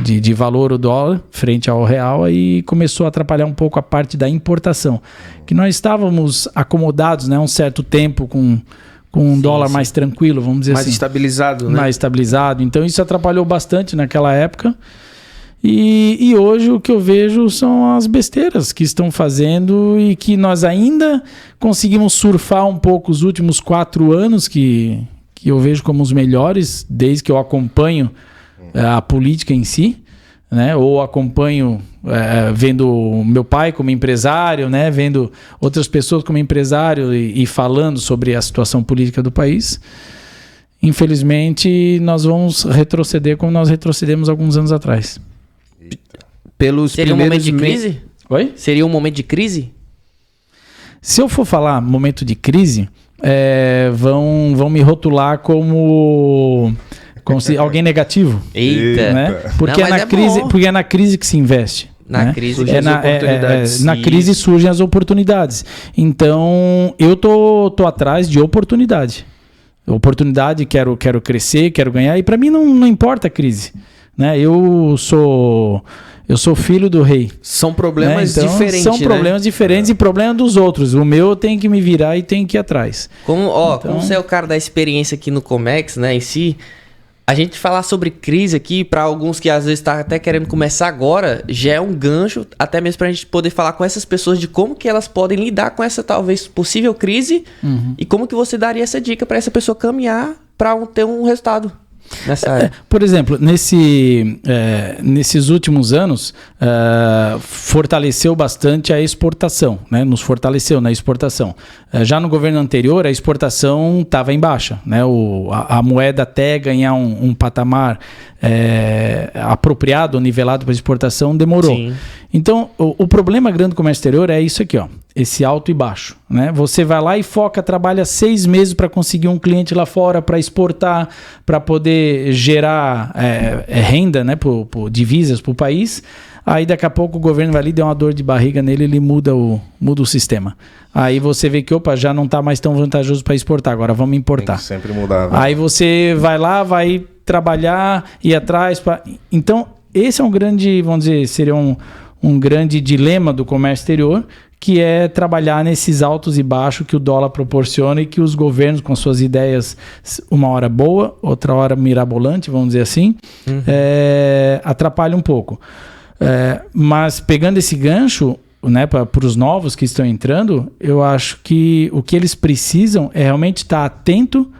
de valor o dólar frente ao real, aí começou a atrapalhar um pouco a parte da importação, que nós estávamos acomodados, né, um certo tempo com um dólar mais tranquilo, vamos dizer mais assim. Estabilizado, né? Mais estabilizado. Então isso atrapalhou bastante naquela época. E hoje o que eu vejo são as besteiras que estão fazendo e que nós ainda conseguimos surfar um pouco os últimos 4 anos que eu vejo como os melhores, desde que eu acompanho a política em si, né? Ou acompanho vendo meu pai como empresário, né? Vendo outras pessoas como empresário e falando sobre a situação política do país. Infelizmente, nós vamos retroceder como nós retrocedemos alguns anos atrás. Seria um momento de crise? Oi? Seria um momento de crise? Se eu for falar momento de crise, vão me rotular como se alguém negativo. Eita. Né? Porque, porque é na crise que se investe. Na né? crise surgem as oportunidades. Na crise surgem as oportunidades. Então, eu tô atrás de oportunidade. Oportunidade, quero crescer, quero ganhar. E para mim não importa a crise. Né? Eu sou filho do rei. São problemas diferentes. São problemas diferentes e problemas dos outros. O meu eu tenho que me virar e tenho que ir atrás. Como você é o cara da experiência aqui no Comex, né, em si, a gente falar sobre crise aqui, para alguns que às vezes tá até querendo começar agora, já é um gancho, até mesmo pra gente poder falar com essas pessoas de como que elas podem lidar com essa talvez possível crise e como que você daria essa dica para essa pessoa caminhar para ter um resultado nessa área. Por exemplo, nesses últimos anos, fortaleceu bastante a exportação, né? Nos fortaleceu na exportação. Já no governo anterior, a exportação estava em baixa, né? A moeda até ganhar um patamar apropriado, nivelado para exportação, demorou. Sim. Então, o problema grande do comércio exterior é isso aqui, ó, esse alto e baixo, né? Você vai lá e foca, trabalha 6 meses para conseguir um cliente lá fora, para exportar, para poder gerar renda, né, por divisas para o país. Aí daqui a pouco o governo vai ali, dá uma dor de barriga nele, ele muda o sistema. Aí você vê que, já não está mais tão vantajoso para exportar, agora vamos importar. Tem que sempre mudar. Né? Aí você vai lá, vai trabalhar, ir atrás. Então, esse é um grande, vamos dizer, seria um grande dilema do comércio exterior, que é trabalhar nesses altos e baixos que o dólar proporciona e que os governos, com suas ideias, uma hora boa, outra hora mirabolante, vamos dizer assim, atrapalham um pouco. Mas pegando esse gancho, né, para os novos que estão entrando, eu acho que o que eles precisam é realmente estar atento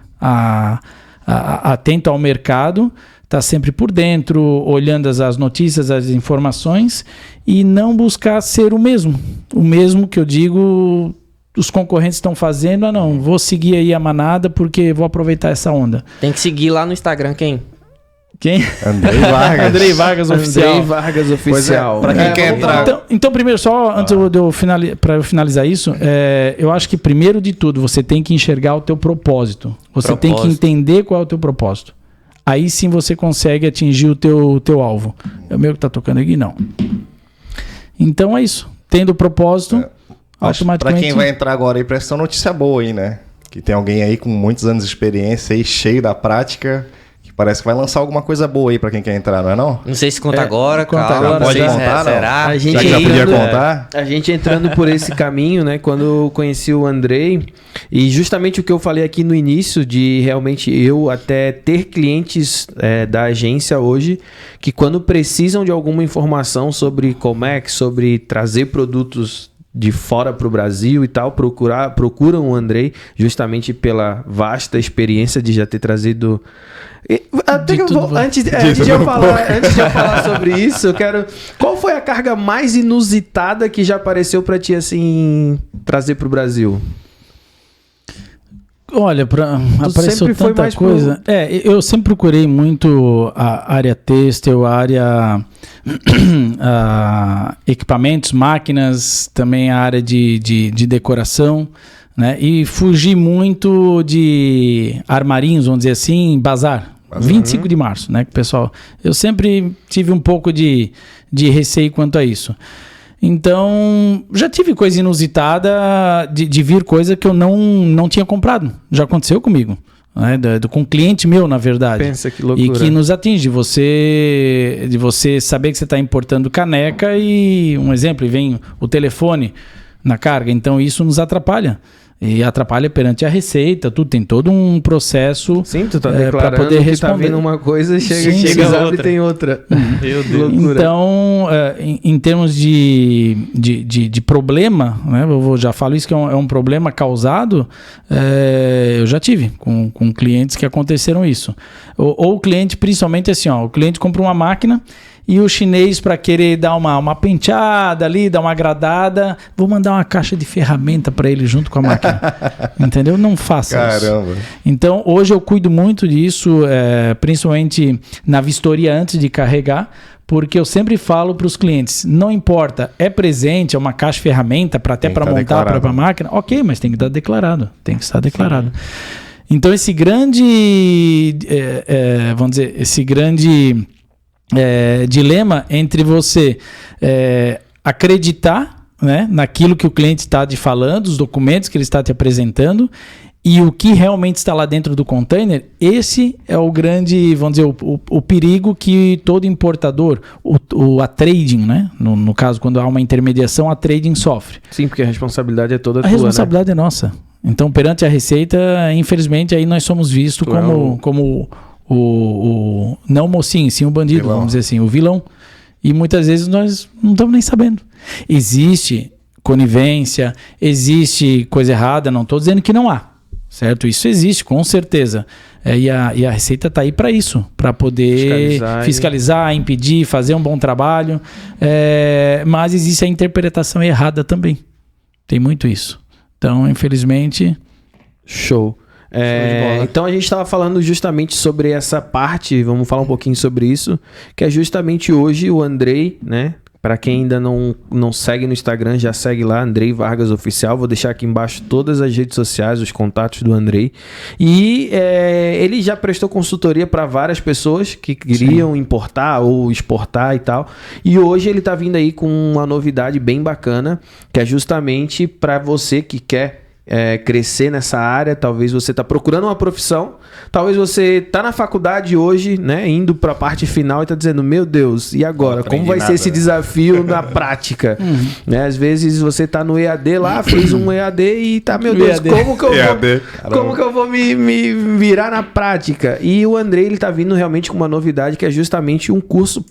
ao mercado, estar sempre por dentro, olhando as notícias, as informações, e não buscar ser o mesmo. O mesmo que eu digo, os concorrentes estão fazendo, não, vou seguir aí a manada porque vou aproveitar essa onda. Tem que seguir lá no Instagram quem? Quem? Andrei Vargas. Andrei Vargas Oficial. Andrei Vargas Oficial. Pois é, pra quem quer entrar... Então, primeiro, só antes para eu finalizar isso, eu acho que primeiro de tudo, você tem que enxergar o teu propósito. Você tem que entender qual é o teu propósito. Aí sim você consegue atingir o teu alvo. É o meu que tá tocando aqui? Não. Então é isso. Tendo o propósito, automaticamente... Pra quem vai entrar agora aí, presta uma notícia boa aí, né? Que tem alguém aí com muitos anos de experiência aí, cheio da prática... Parece que vai lançar alguma coisa boa aí pra quem quer entrar, não é não? Não sei se conta agora, conta calma. agora, pode Não sei contar, se será? A gente Já podia entrando- contar? A gente entrando por esse caminho, né? Quando eu conheci o Andrei, e justamente o que eu falei aqui no início, de realmente eu até ter clientes da agência hoje, que quando precisam de alguma informação sobre Comex, sobre trazer produtos de fora para o Brasil e tal, procuram o Andrei, justamente pela vasta experiência de já ter trazido... Até que eu vou, antes de eu falar sobre isso, eu quero... Qual foi a carga mais inusitada que já apareceu para ti, assim, trazer para o Brasil? Olha, apareceu sempre foi tanta mais coisa. Eu sempre procurei muito a área têxtil, a área equipamentos, máquinas, também a área de decoração, né? E fugi muito de armarinhos, vamos dizer assim, bazar. 25 de março, né, pessoal? Eu sempre tive um pouco de receio quanto a isso. Então, já tive coisa inusitada de vir coisa que eu não tinha comprado. Já aconteceu comigo. Né? Com um cliente meu, na verdade. Pensa que loucura. E que nos atinge. De você saber que você está importando caneca e, um exemplo, vem o telefone na carga. Então, isso nos atrapalha. E atrapalha perante a receita, tudo tem todo um processo. Sim, tu tá para declarando poder que responder. tá vindo uma coisa, chega outra. e tem outra. Meu Deus. Loucura. Então, em termos de problema, né, eu já falo isso que é um problema causado, eu já tive com clientes que aconteceram isso. Ou o cliente, principalmente assim, o cliente compra uma máquina e o chinês, para querer dar uma penteada ali, dar uma agradada, vou mandar uma caixa de ferramenta para ele junto com a máquina. Entendeu? Não faça isso. Caramba. Então, hoje eu cuido muito disso, principalmente na vistoria antes de carregar, porque eu sempre falo para os clientes, não importa, é presente, é uma caixa de ferramenta para montar declarado. a própria máquina, ok, mas tem que estar declarado, tem que estar declarado. Então, esse grande, vamos dizer, esse grande dilema entre você acreditar, né, naquilo que o cliente está te falando, os documentos que ele está te apresentando, e o que realmente está lá dentro do container, esse é o grande, vamos dizer, o perigo que todo importador, a trading, né? No caso, quando há uma intermediação, a trading sofre. Sim, porque a responsabilidade é toda tua, A responsabilidade é nossa. Então, perante a Receita, infelizmente, aí nós somos vistos como o não o mocinho, sim o bandido, vilão. vamos dizer assim, o vilão. E muitas vezes nós não estamos nem sabendo. Existe conivência, existe coisa errada, não estou dizendo que não há, certo? Isso existe, com certeza. E a Receita está aí para isso, para poder fiscalizar, impedir, fazer um bom trabalho. Mas existe a interpretação errada também. Tem muito isso. Então, infelizmente... Show. Então a gente estava falando justamente sobre essa parte, vamos falar um pouquinho sobre isso, que é justamente hoje o Andrei, né? Para quem ainda não segue no Instagram, já segue lá, Andrei Vargas Oficial. Vou deixar aqui embaixo todas as redes sociais, os contatos do Andrei. E ele já prestou consultoria para várias pessoas que queriam importar ou exportar e tal. E hoje ele está vindo aí com uma novidade bem bacana, que é justamente para você que quer crescer nessa área. Talvez você está procurando uma profissão, talvez você está na faculdade hoje, né, indo para a parte final e está dizendo, meu Deus, e agora? Como vai ser esse desafio na prática? Né? Às vezes você está no EAD lá, fez um EAD e tá, meu Deus, como que eu vou me virar na prática? E o Andrei, ele tá vindo realmente com uma novidade, que é justamente um curso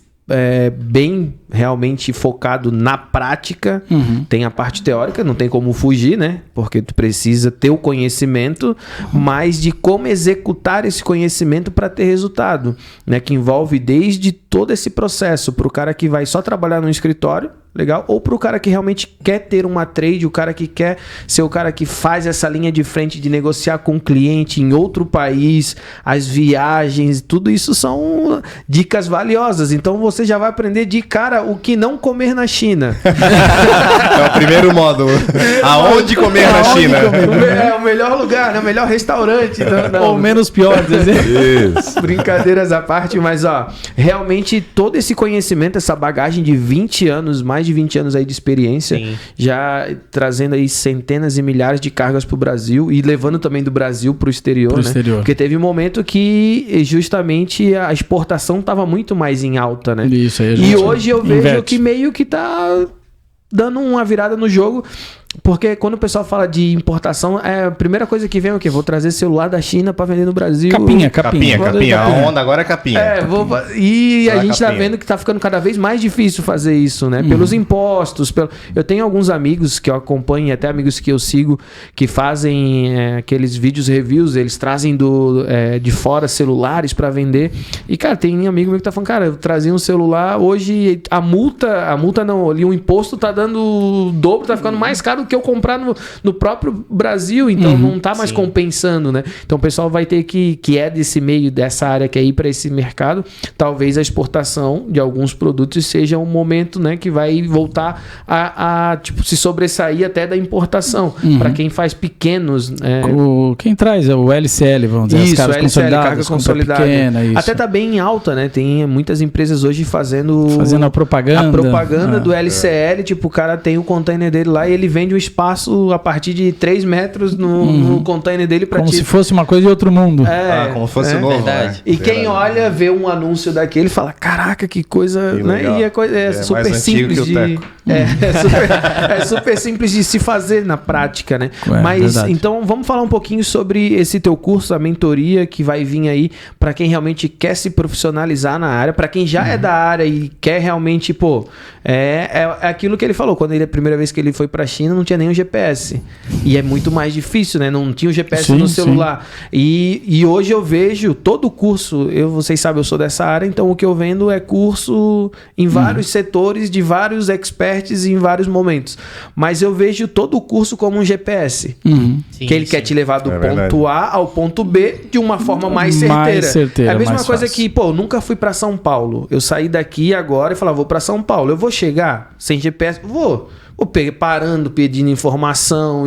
bem realmente focado na prática. Tem a parte teórica, não tem como fugir, né? Porque tu precisa ter o conhecimento, mas de como executar esse conhecimento para ter resultado, né? Que envolve desde todo esse processo para o cara que vai só trabalhar no escritório, legal? Ou para o cara que realmente quer ter uma trade, o cara que quer ser o cara que faz essa linha de frente de negociar com o cliente em outro país, as viagens, tudo isso são dicas valiosas. Então você já vai aprender de cara o que não comer na China. É o primeiro módulo. Aonde comer na China? É o melhor lugar, né? O melhor restaurante. Ou menos pior. Isso. Brincadeiras à parte, mas ó, realmente todo esse conhecimento, essa bagagem de 20 anos, mais de 20 anos aí de experiência, Sim. já trazendo aí centenas e milhares de cargas pro Brasil e levando também do Brasil pro exterior, né? Exterior. Porque teve um momento que justamente a exportação tava muito mais em alta, né? Isso aí. E hoje eu vejo inverte. que meio que tá dando uma virada no jogo. Porque quando o pessoal fala de importação, a primeira coisa que vem é o quê? Vou trazer celular da China para vender no Brasil. Capinha. Capinha. A onda agora é capinha. E a Vai gente tá capinha. vendo que tá ficando cada vez mais difícil fazer isso, né? Pelos impostos. Eu tenho alguns amigos que eu acompanho, até amigos que eu sigo, que fazem aqueles vídeos reviews, eles trazem de fora celulares para vender. E, cara, tem amigo meu que tá falando, cara, eu trazia um celular, hoje a multa não, ali o imposto tá dando o dobro, tá ficando mais caro do que eu comprar no próprio Brasil, então não tá mais compensando, né? Então o pessoal vai ter que é desse meio, dessa área que é ir para esse mercado, talvez a exportação de alguns produtos seja um momento, né, que vai voltar a tipo, se sobressair até da importação, para quem faz pequenos... Quem traz é o LCL, vamos dizer, Isso, as cargas LCL, consolidadas, carga consolidada. pequena, isso. Até tá bem em alta, né? Tem muitas empresas hoje fazendo a propaganda. do LCL, tipo, o cara tem o container dele lá e ele vende um espaço a partir de 3 metros no container dele para Como ti. se fosse uma coisa de outro mundo. Como se fosse novo, verdade. né? E quem olha, vê um anúncio daquele, fala, caraca, que coisa, Que né? legal. E é super mais antigo simples que o de... Teco. É super simples de se fazer na prática, né? É, Mas, verdade. então, vamos falar um pouquinho sobre esse teu curso, a mentoria que vai vir aí para quem realmente quer se profissionalizar na área, para quem já é da área e quer realmente, é aquilo que ele falou, quando a primeira vez que ele foi para a China, não tinha nenhum GPS. E é muito mais difícil, né? Não tinha o GPS no celular. E hoje eu vejo todo o curso, vocês sabem, eu sou dessa área, então o que eu vendo é curso em vários setores, de vários experts em vários momentos. Mas eu vejo todo o curso como um GPS. Sim, Que ele quer te levar do ponto A ao ponto B de uma forma mais certeira. É a mesma mais coisa fácil. que, eu nunca fui pra São Paulo. Eu saí daqui agora e falava, vou pra São Paulo. Eu vou chegar sem GPS? Vou parando, pedindo informação,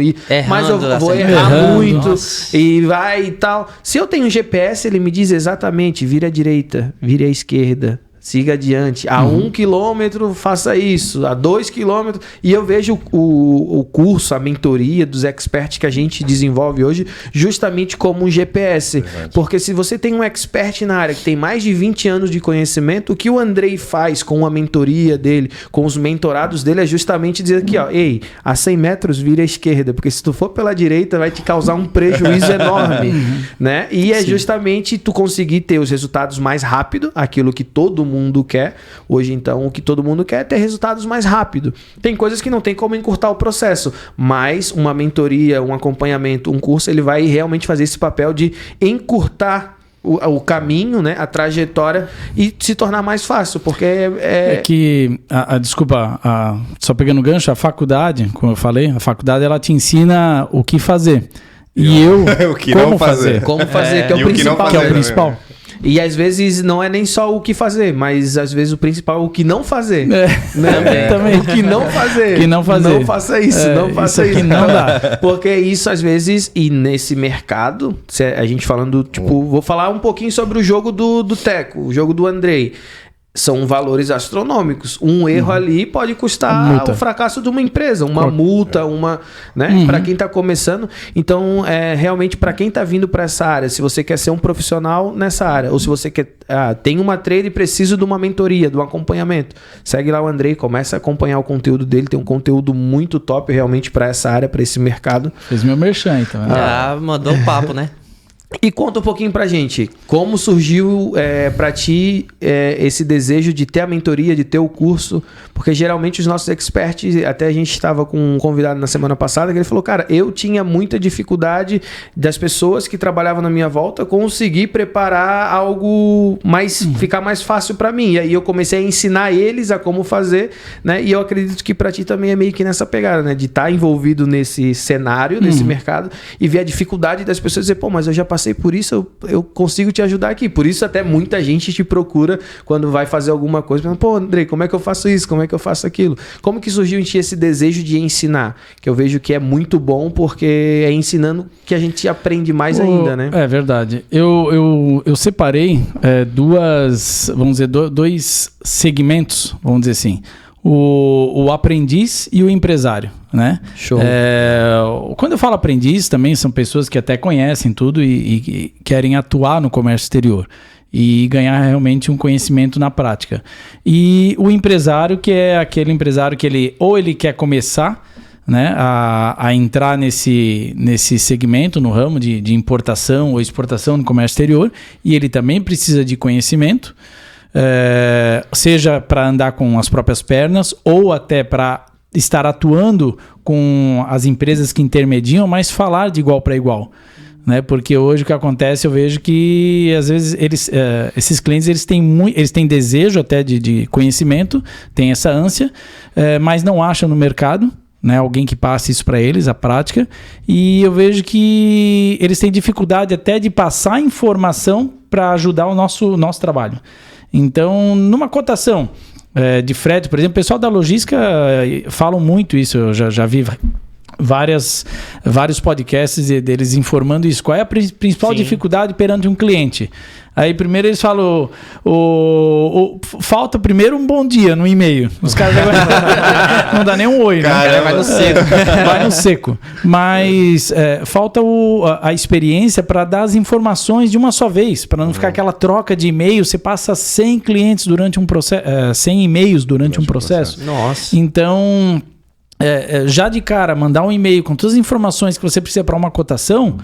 mas eu vou errar muito, e vai e tal. Se eu tenho um GPS, ele me diz exatamente, vira à direita, vira à esquerda, siga adiante. A 1 quilômetro, faça isso. A 2 quilômetros. E eu vejo o curso, a mentoria dos experts que a gente desenvolve hoje justamente como um GPS. Verdade. Porque se você tem um expert na área que tem mais de 20 anos de conhecimento, o que o Andrei faz com a mentoria dele, com os mentorados dele, é justamente dizer aqui, ei, a 100 metros vira à esquerda, porque se tu for pela direita vai te causar um prejuízo enorme, né? E é justamente tu conseguir ter os resultados mais rápido, aquilo que todo mundo quer. Hoje, então, o que todo mundo quer é ter resultados mais rápido. Tem coisas que não tem como encurtar o processo, mas uma mentoria, um acompanhamento, um curso, ele vai realmente fazer esse papel de encurtar o caminho, né, a trajetória e se tornar mais fácil, porque É que, desculpa, só pegando o gancho, a faculdade, como eu falei, a faculdade ela te ensina o que fazer. E O que não fazer. como fazer, que é o E o que não principal. fazer Que é o principal. E às vezes não é nem só o que fazer, mas às vezes o principal é o que não fazer. Né? Também. O que não fazer. Que não fazer. Não faça isso, não faça isso isso. aqui não dá. Porque isso às vezes, e nesse mercado, a gente falando, vou falar um pouquinho sobre o jogo do Teco, o jogo do Andrei. São valores astronômicos. Um erro ali pode custar o fracasso de uma empresa, uma multa, né? Para quem está começando. Então, realmente, para quem está vindo para essa área, se você quer ser um profissional nessa área, ou se você quer tem uma trade e precisa de uma mentoria, de um acompanhamento, segue lá o Andrei, começa a acompanhar o conteúdo dele. Tem um conteúdo muito top realmente para essa área, para esse mercado. Fez meu merchan, então. Já mandou o papo, né? E conta um pouquinho pra gente, como surgiu pra ti esse desejo de ter a mentoria, de ter o curso, porque geralmente os nossos experts, até a gente estava com um convidado na semana passada, que ele falou, cara, eu tinha muita dificuldade das pessoas que trabalhavam na minha volta conseguir preparar algo ficar mais fácil pra mim, e aí eu comecei a ensinar eles a como fazer, né, e eu acredito que pra ti também é meio que nessa pegada, né, de estar envolvido nesse cenário, nesse mercado, e ver a dificuldade das pessoas dizer, pô, mas eu já passei por isso, eu consigo te ajudar aqui. Por isso até muita gente te procura quando vai fazer alguma coisa. Pensando, pô, Andrei, como é que eu faço isso? Como é que eu faço aquilo? Como que surgiu em ti esse desejo de ensinar? Que eu vejo que é muito bom porque é ensinando que a gente aprende mais ainda, né? É verdade. Eu separei dois segmentos, vamos dizer assim. O aprendiz e o empresário, né? Show. Quando eu falo aprendiz, também são pessoas que até conhecem tudo e querem atuar no comércio exterior e ganhar realmente um conhecimento na prática. E o empresário, que é aquele empresário que ele quer começar, né, a entrar nesse segmento, no ramo de importação ou exportação no comércio exterior, e ele também precisa de conhecimento, seja para andar com as próprias pernas ou até para estar atuando com as empresas que intermediam, mas falar de igual para igual, né? Porque hoje o que acontece, eu vejo que às vezes esses clientes eles têm desejo até de conhecimento, têm essa ânsia, mas não acham no mercado, né, alguém que passe isso para eles, a prática, e eu vejo que eles têm dificuldade até de passar informação para ajudar o nosso trabalho. Então, numa cotação de frete, por exemplo, o pessoal da logística falam muito isso, eu já vi vários podcasts deles informando isso. Qual é a principal dificuldade perante um cliente? Aí primeiro eles falam, falta primeiro um bom dia no e-mail. Os caras não dá nem um oi, né? Cara, vai no seco. Vai no seco. Mas falta a experiência para dar as informações de uma só vez, para não ficar aquela troca de e-mail. Você passa 100 clientes durante um processo, 100 e-mails durante um processo. Nossa. Então, já de cara, mandar um e-mail com todas as informações que você precisa para uma cotação,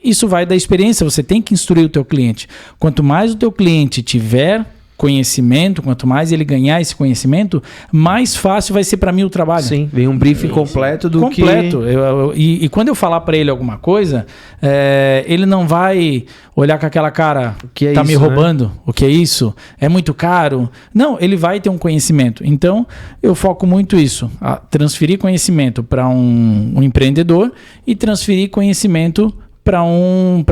isso vai da experiência, você tem que instruir o teu cliente. Quanto mais o teu cliente tiver conhecimento, quanto mais ele ganhar esse conhecimento, mais fácil vai ser para mim o trabalho. Sim, vem um briefing completo do que... Completo. E quando eu falar para ele alguma coisa, ele não vai olhar com aquela cara, que é tá isso, me roubando, né? O que é isso? É muito caro? Não, ele vai ter um conhecimento. Então, eu foco muito isso, transferir conhecimento para um empreendedor e transferir conhecimento para um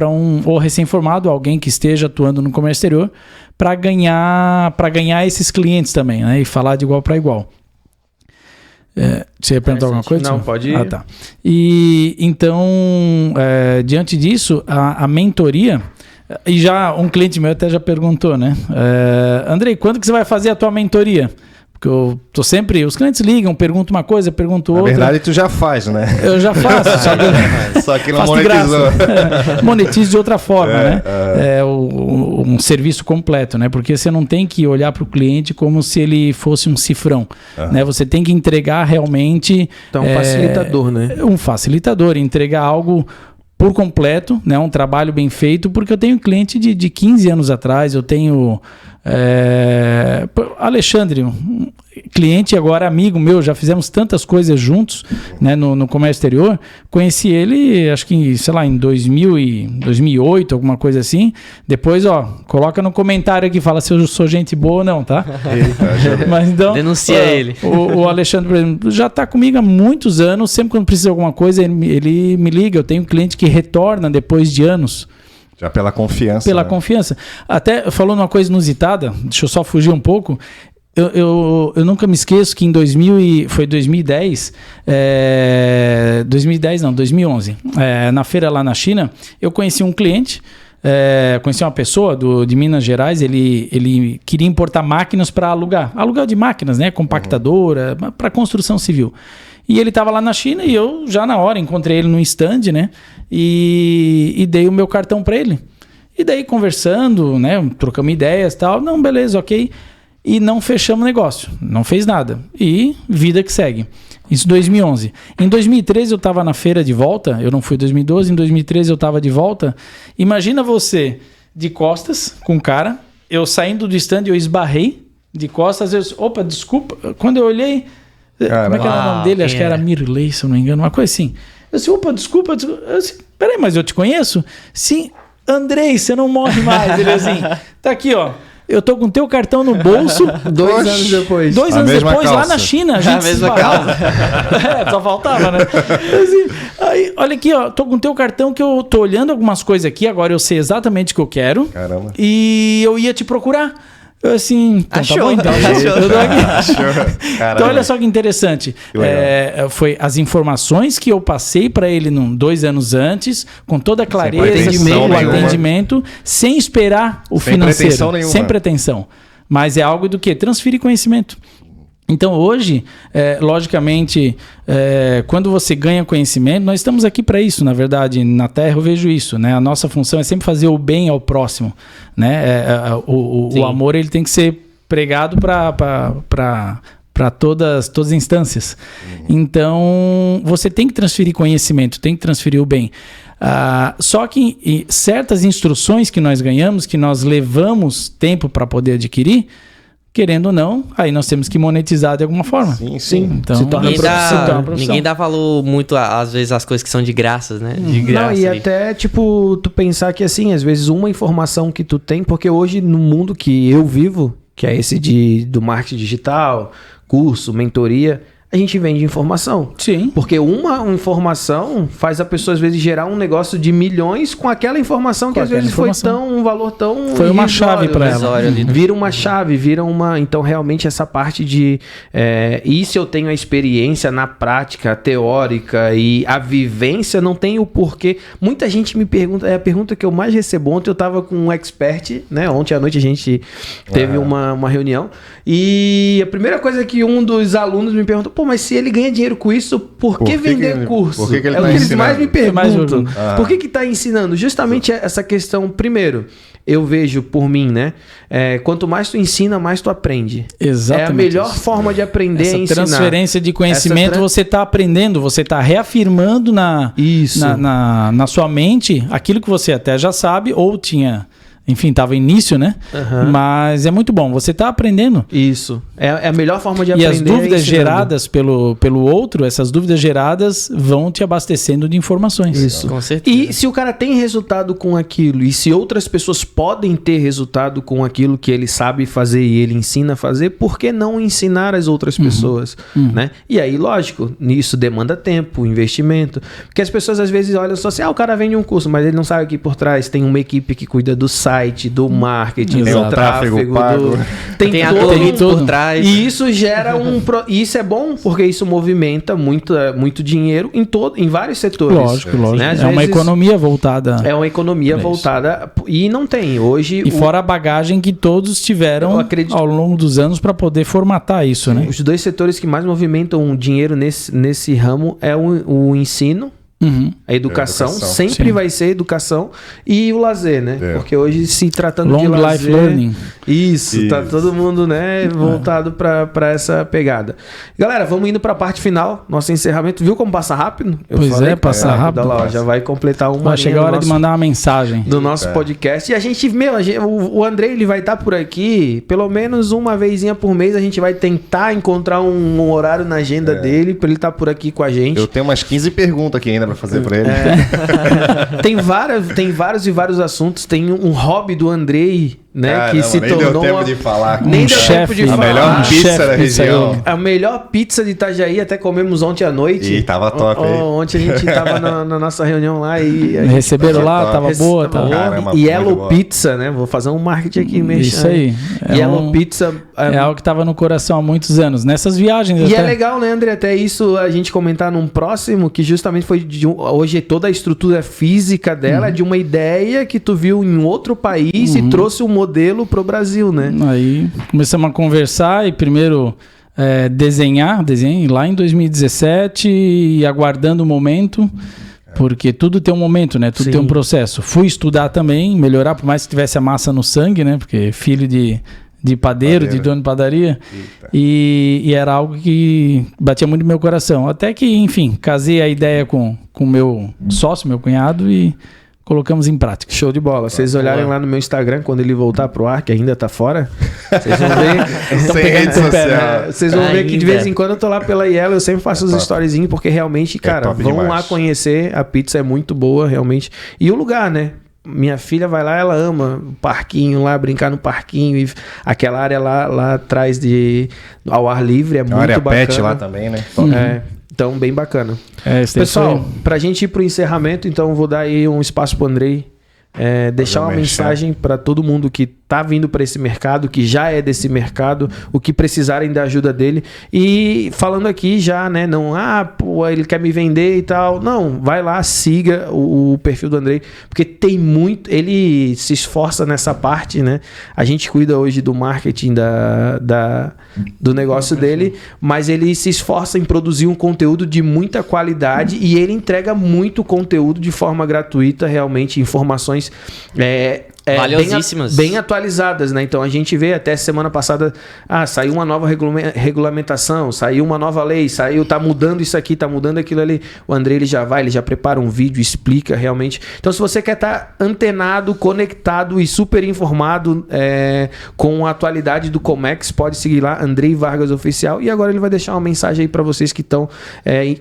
ou recém-formado, alguém que esteja atuando no comércio exterior, para ganhar esses clientes também, né? E falar de igual para igual. Você ia perguntar alguma coisa? Não, pode ir. Ah, tá. E então, diante disso, a mentoria, e já um cliente meu até já perguntou, né? Andrei, quando que você vai fazer a tua mentoria? Porque eu tô sempre... Os clientes ligam, perguntam uma coisa, perguntam outra. Na verdade, tu já faz, né? Eu já faço. Só que não monetizou. Monetizo de outra forma, né? Um serviço completo, né? Porque você não tem que olhar para o cliente como se ele fosse um cifrão, né? Você tem que entregar realmente... Então, um facilitador, né? Um facilitador, entregar algo por completo, né? Um trabalho bem feito, porque eu tenho cliente de 15 anos atrás, eu tenho... Alexandre, um cliente agora amigo meu, já fizemos tantas coisas juntos, né, no comércio exterior. Conheci ele, acho que, sei lá, em 2008, alguma coisa assim. Depois, coloca no comentário aqui, fala se eu sou gente boa ou não, tá? Mas então, denuncia ele. O Alexandre, por exemplo, já está comigo há muitos anos. Sempre quando precisa de alguma coisa, ele me liga. Eu tenho um cliente que retorna depois de anos. Já pela confiança. Pela confiança. Até falando uma coisa inusitada, deixa eu só fugir um pouco. Eu nunca me esqueço que em 2010, 2011, na feira lá na China, eu conheci um cliente, conheci uma pessoa de Minas Gerais, ele queria importar máquinas para alugar de máquinas, né, compactadora, para construção civil. E ele estava lá na China e eu já na hora encontrei ele no stand, né? E dei o meu cartão para ele. E daí conversando, né? Trocamos ideias e tal. Não, beleza, ok. e não fechamos negócio. Não fez nada. E vida que segue. Isso em 2011. Em 2013 eu estava na feira de volta. Eu não fui em 2012. Em 2013 eu estava de volta. Imagina você de costas com o cara. Eu saindo do stand, eu esbarrei de costas. Eu disse, opa, desculpa. Quando eu olhei... Como é que era o nome dele? Acho que era Mirley, se eu não me engano. Uma coisa assim. Eu disse, opa, desculpa. Eu disse, peraí, mas eu te conheço? Sim. Andrei, você não morre mais. Ele assim, tá aqui, ó. Eu tô com teu cartão no bolso. 2 anos depois. 2 anos depois, calça. lá na China. A gente A mesma calça. só faltava, né? Assim, aí, olha aqui, ó. Tô com teu cartão que eu tô olhando algumas coisas aqui. Agora eu sei exatamente o que eu quero. Caramba. E eu ia te procurar. Eu assim, então, Achou, tá bom, então. achou. Eu tô aqui. Caramba. Então, olha só que interessante. Que legal. Foi as informações que eu passei para ele 2 anos antes, com toda a clareza, pretensão o nenhuma. atendimento, sem esperar o Sem financeiro. pretensão nenhuma. Sem pretensão. Mas é algo do que? Transferir conhecimento. Então, hoje, logicamente, quando você ganha conhecimento, nós estamos aqui para isso, na verdade, na Terra eu vejo isso, né? A nossa função é sempre fazer o bem ao próximo, né? O amor, ele tem que ser pregado para todas as instâncias. Então, você tem que transferir conhecimento, tem que transferir o bem. Só que certas instruções que nós ganhamos, que nós levamos tempo para poder adquirir, querendo ou não, aí nós temos que monetizar de alguma forma. Sim. Então, Se torna profissão. Ninguém dá valor muito, às vezes, às coisas que são de graças, né? De graça. Não, e aí. até, tipo, tu pensar que, assim, às vezes uma informação que tu tem, porque hoje no mundo que eu vivo, que é esse do marketing digital, curso, mentoria, a gente vende informação. Sim. Porque uma informação faz a pessoa, às vezes, gerar um negócio de milhões com aquela informação que, às vezes, foi um valor tão Foi uma irrisório, chave para né? ela. Ali, né? Vira uma chave, vira uma... Então, realmente, essa parte de... e se eu tenho a experiência na prática, teórica e a vivência, não tem o porquê. Muita gente me pergunta... É a pergunta que eu mais recebo. Ontem eu tava com um expert, né? Ontem à noite a gente teve uma reunião. E a primeira coisa que um dos alunos me perguntou, pô, mas se ele ganha dinheiro com isso, por que vender curso? Por que ele é tá o que eles ensinando? mais me perguntam. Por que tá ensinando? Justamente essa questão, primeiro... Eu vejo por mim, né? Quanto mais tu ensina, mais tu aprende. Exatamente. É a melhor isso. forma de aprender Essa e ensinar. transferência de conhecimento, você está aprendendo, você está reafirmando Isso. na sua mente aquilo que você até já sabe ou tinha... Enfim, estava início, né? Uhum. Mas é muito bom. Você está aprendendo. Isso. É a melhor forma de E aprender. as dúvidas ensinando. geradas pelo outro, essas dúvidas geradas vão te abastecendo de informações. Isso. Com certeza. E se o cara tem resultado com aquilo, e se outras pessoas podem ter resultado com aquilo que ele sabe fazer e ele ensina a fazer, por que não ensinar as outras pessoas? Né? E aí, lógico, isso demanda tempo, investimento. Porque as pessoas às vezes olham só assim, o cara vende um curso, mas ele não sabe que por trás tem uma equipe que cuida do site, do marketing, Exato. do tráfego, pago. Tem a todo TI por trás. E isso gera e isso é bom porque isso movimenta muito dinheiro em vários setores. Lógico. Né? Às É uma vezes economia voltada. É uma economia voltada e não tem hoje. E fora a bagagem que todos tiveram Eu acredito- ao longo dos anos para poder formatar isso, né? Os 2 setores que mais movimentam dinheiro nesse ramo é o ensino. Uhum. A educação, Educação. sempre Sim. vai ser educação e o lazer, né? É. Porque hoje, se tratando Long de lazer... life learning. Isso, tá Isso. todo mundo, né, voltado pra essa pegada. Galera, vamos indo pra parte final, nosso encerramento. Viu como passa rápido? Pois falei é, que passa rápido. Olha lá, ó, já vai completar uma Vai chegar a hora de mandar uma mensagem. do nosso podcast. E a gente, o Andrei, ele vai estar por aqui, pelo menos uma vezinha por mês, a gente vai tentar encontrar um horário na agenda dele, pra ele estar por aqui com a gente. Eu tenho umas 15 perguntas aqui ainda pra fazer pra ele. Tem vários e vários assuntos. Tem um hobby do Andrei, né? Caramba, que se nem tornou deu tempo uma- de falar. Nem Um deu chefe, tempo de a falar. melhor pizza chefe da região. pizzaiolo. A melhor pizza de Itajaí, até comemos ontem à noite. Ih, tava top, hein? Ontem a gente tava na nossa reunião lá e... a gente Receberam lá, Top. tava boa, tava tá? Caramba, E muito Yellow boa. Pizza, né? Vou fazer um marketing aqui, mexendo. Isso aí. Yellow Pizza... É algo que estava no coração há muitos anos. Nessas viagens E até. é legal, né, André? Até isso a gente comentar num próximo, que justamente foi hoje toda a estrutura física dela é de uma ideia que tu viu em outro país e trouxe um modelo pro Brasil, né? Aí começamos a conversar e primeiro desenhei lá em 2017 e aguardando o momento, porque tudo tem um momento, né? Tudo Sim. tem um processo. Fui estudar também, melhorar, por mais que tivesse a massa no sangue, né? Porque filho de de padeiro, de dono de padaria. E era algo que batia muito no meu coração. Até que, enfim, casei a ideia com o meu sócio, meu cunhado, e colocamos em prática. Show de bola. Vocês olharem lá no meu Instagram, quando ele voltar pro ar, que ainda tá fora, vocês vão ver... Sem rede social. Vocês vão ver que de vez em quando eu tô lá pela Yellow, eu sempre faço os storyzinhos, porque realmente, cara, vão demais. lá conhecer, a pizza é muito boa, realmente. E o lugar, né? Minha filha vai lá, ela ama o parquinho lá, brincar no parquinho, e aquela área lá atrás ao ar livre é muito área bacana. pet lá também, né? Então, bem bacana. Esse Pessoal, pra gente ir pro encerramento, então eu vou dar aí um espaço pro Andrei deixar uma mensagem para todo mundo que tá vindo para esse mercado, que já é desse mercado, o que precisarem da ajuda dele. E falando aqui já, né, não, pô, ele quer me vender e tal. Não, vai lá, siga o perfil do Andrei, porque tem muito, ele se esforça nessa parte, né? A gente cuida hoje do marketing do negócio dele, mas ele se esforça em produzir um conteúdo de muita qualidade e ele entrega muito conteúdo de forma gratuita, realmente, informações valiosíssimas, bem atualizadas, né? Então a gente vê até semana passada, saiu uma nova regulamentação, saiu uma nova lei, tá mudando isso aqui, tá mudando aquilo ali. O Andrei ele já prepara um vídeo, explica realmente. Então se você quer estar antenado, conectado e super informado com a atualidade do Comex, pode seguir lá, Andrei Vargas Oficial. E agora ele vai deixar uma mensagem aí para vocês que estão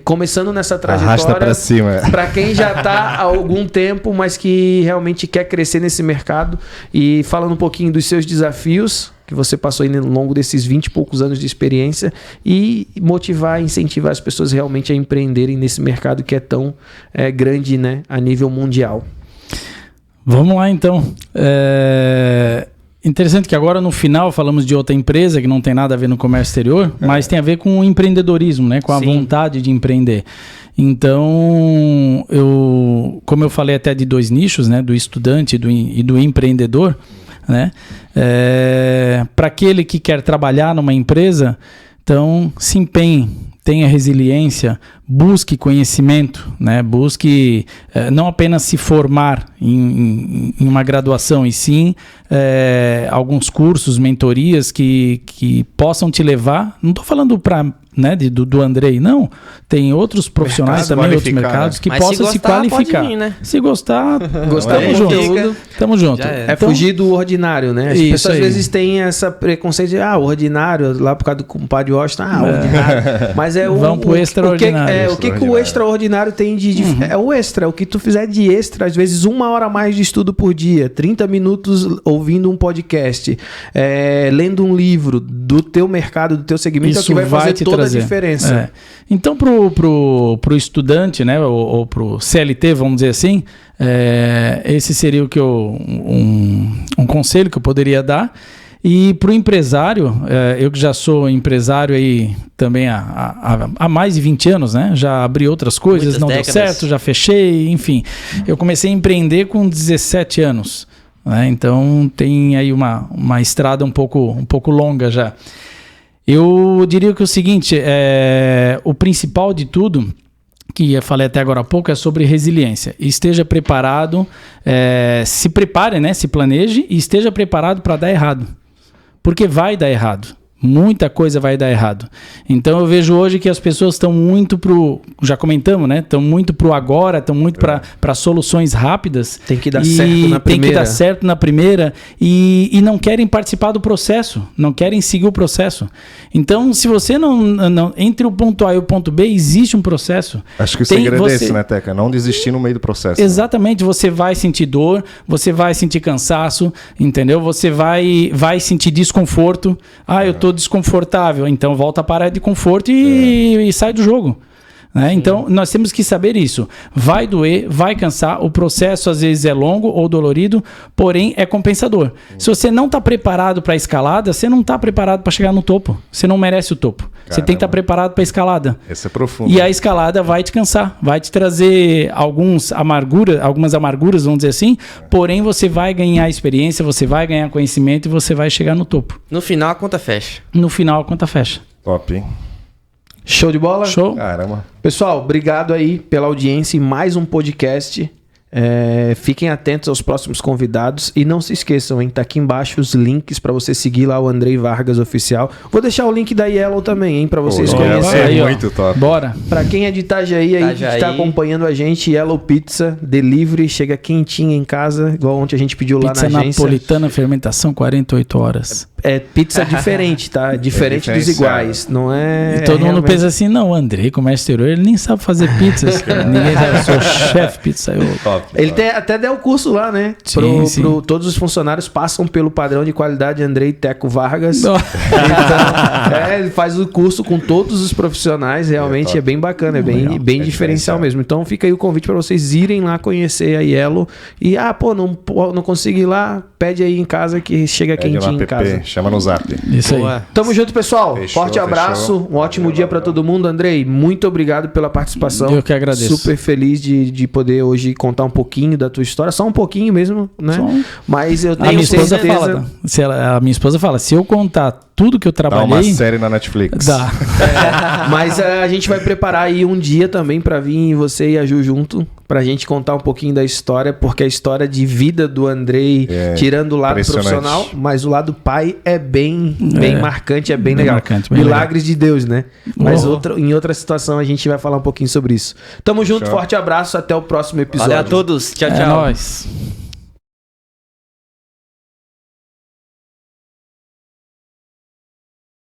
começando nessa trajetória. Arrasta pra cima. Para quem já tá há algum tempo, mas que realmente quer crescer nesse mercado. E falando um pouquinho dos seus desafios que você passou aí ao longo desses 20 e poucos anos de experiência e motivar, incentivar as pessoas realmente a empreenderem nesse mercado que é tão grande, né, a nível mundial. Vamos lá então. Interessante que agora no final falamos de outra empresa que não tem nada a ver no comércio exterior, mas tem a ver com o empreendedorismo, né? Com a vontade de empreender. Então, como eu falei até de dois nichos, né? Do estudante e do empreendedor, né? Para aquele que quer trabalhar numa empresa, então se empenhe, tenha resiliência, busque conhecimento, né? Busque não apenas se formar em uma graduação, e sim alguns cursos, mentorias que possam te levar. Não estou falando do Andrei, não. Tem outros profissionais também, outros mercados, que possam se qualificar. Pode vir, né? Se gostar, tamo junto. Tamo junto. Então, fugir do ordinário, né? As pessoas às vezes têm essa preconceito de ordinário, lá por causa do compadre Washington, ordinário. Mas vamos pro extraordinário. O que o extraordinário tem de é o extra, o que tu fizer de extra, às vezes 1 hora a mais de estudo por dia, 30 minutos ouvindo um podcast, lendo um livro do teu mercado, do teu segmento, é o que vai fazer toda a diferença. Então, pro estudante, né, ou pro CLT, vamos dizer assim, esse seria um conselho que eu poderia dar. E para o empresário, eu que já sou empresário aí também há mais de 20 anos, né? Já abri outras coisas, não deu certo, já fechei, enfim. Eu comecei a empreender com 17 anos, né? Então tem aí uma estrada um pouco longa já. Eu diria que o seguinte, o principal de tudo, que eu falei até agora há pouco, é sobre resiliência. Esteja preparado, se prepare, né? Se planeje e esteja preparado para dar errado. Porque vai dar errado. Muita coisa vai dar errado. Então eu vejo hoje que as pessoas estão muito já comentamos, né? Estão muito pro agora, estão muito para soluções rápidas. Tem que dar certo na primeira. Tem que dar certo na primeira e não querem participar do processo, não querem seguir o processo. Então, se você não entre o ponto A e o ponto B, existe um processo. Acho que o segredo é esse, né, Teca? Não desistir no meio do processo. Exatamente. Né? Você vai sentir dor, você vai sentir cansaço, entendeu? Você vai sentir desconforto. Eu tô desconfortável, então volta a parar de conforto e sai do jogo. Né? Então, nós temos que saber isso. Vai doer, vai cansar, o processo às vezes é longo ou dolorido, porém é compensador. Se você não está preparado para a escalada, você não está preparado para chegar no topo. Você não merece o topo. Caramba. Você tem que estar preparado para a escalada. Esse é profundo. E a escalada vai te cansar, vai te trazer algumas amarguras, vamos dizer assim, porém você vai ganhar experiência, você vai ganhar conhecimento e você vai chegar no topo. No final a conta fecha. Top, hein? Show de bola? Show. Caramba. Pessoal, obrigado aí pela audiência em mais um podcast. Fiquem atentos aos próximos convidados e não se esqueçam, hein? Tá aqui embaixo os links para você seguir lá o Andrei Vargas Oficial. Vou deixar o link da Yellow também, hein? Para vocês conhecerem. É muito top. Bora. Para quem é de Itajaí aí, que está acompanhando a gente, Yellow Pizza Delivery, chega quentinha em casa, igual ontem a gente pediu lá Pizza na agência. napolitana, fermentação 48 horas. É pizza diferente, tá? Diferente dos iguais. Não é. E todo mundo pensa assim, não, o Andrei, comércio exterior, ele nem sabe fazer pizzas. Ninguém sabe, eu sou chefe pizza. Ele até deu o curso lá, né? Sim. Todos os funcionários passam pelo padrão de qualidade Andrei Teco Vargas. Não. Então, ele faz o curso com todos os profissionais. Realmente é bem bacana, é bem diferencial mesmo. Então fica aí o convite para vocês irem lá conhecer a Yellow. E, não consigo ir lá, pede aí em casa que chega quentinho em casa. Chama no zap. Isso aí. Tamo junto, pessoal. Fechou, Forte abraço. Um ótimo dia para todo mundo. Andrei, muito obrigado pela participação. Eu que agradeço. Super feliz de poder hoje contar um pouquinho da tua história. Só um pouquinho mesmo, né? Mas eu tenho certeza... A minha esposa fala, se eu contar tudo que eu trabalhei... Dá uma série na Netflix. Dá. Mas a gente vai preparar aí um dia também para vir você e a Ju junto, pra gente contar um pouquinho da história, porque a história de vida do Andrei, tirando o lado profissional, mas o lado pai é bem marcante, é bem legal. Marcante, Milagres de Deus, né? Mas em outra situação a gente vai falar um pouquinho sobre isso. Tamo junto, forte abraço, até o próximo episódio. Valeu a todos, tchau, tchau. É nóis.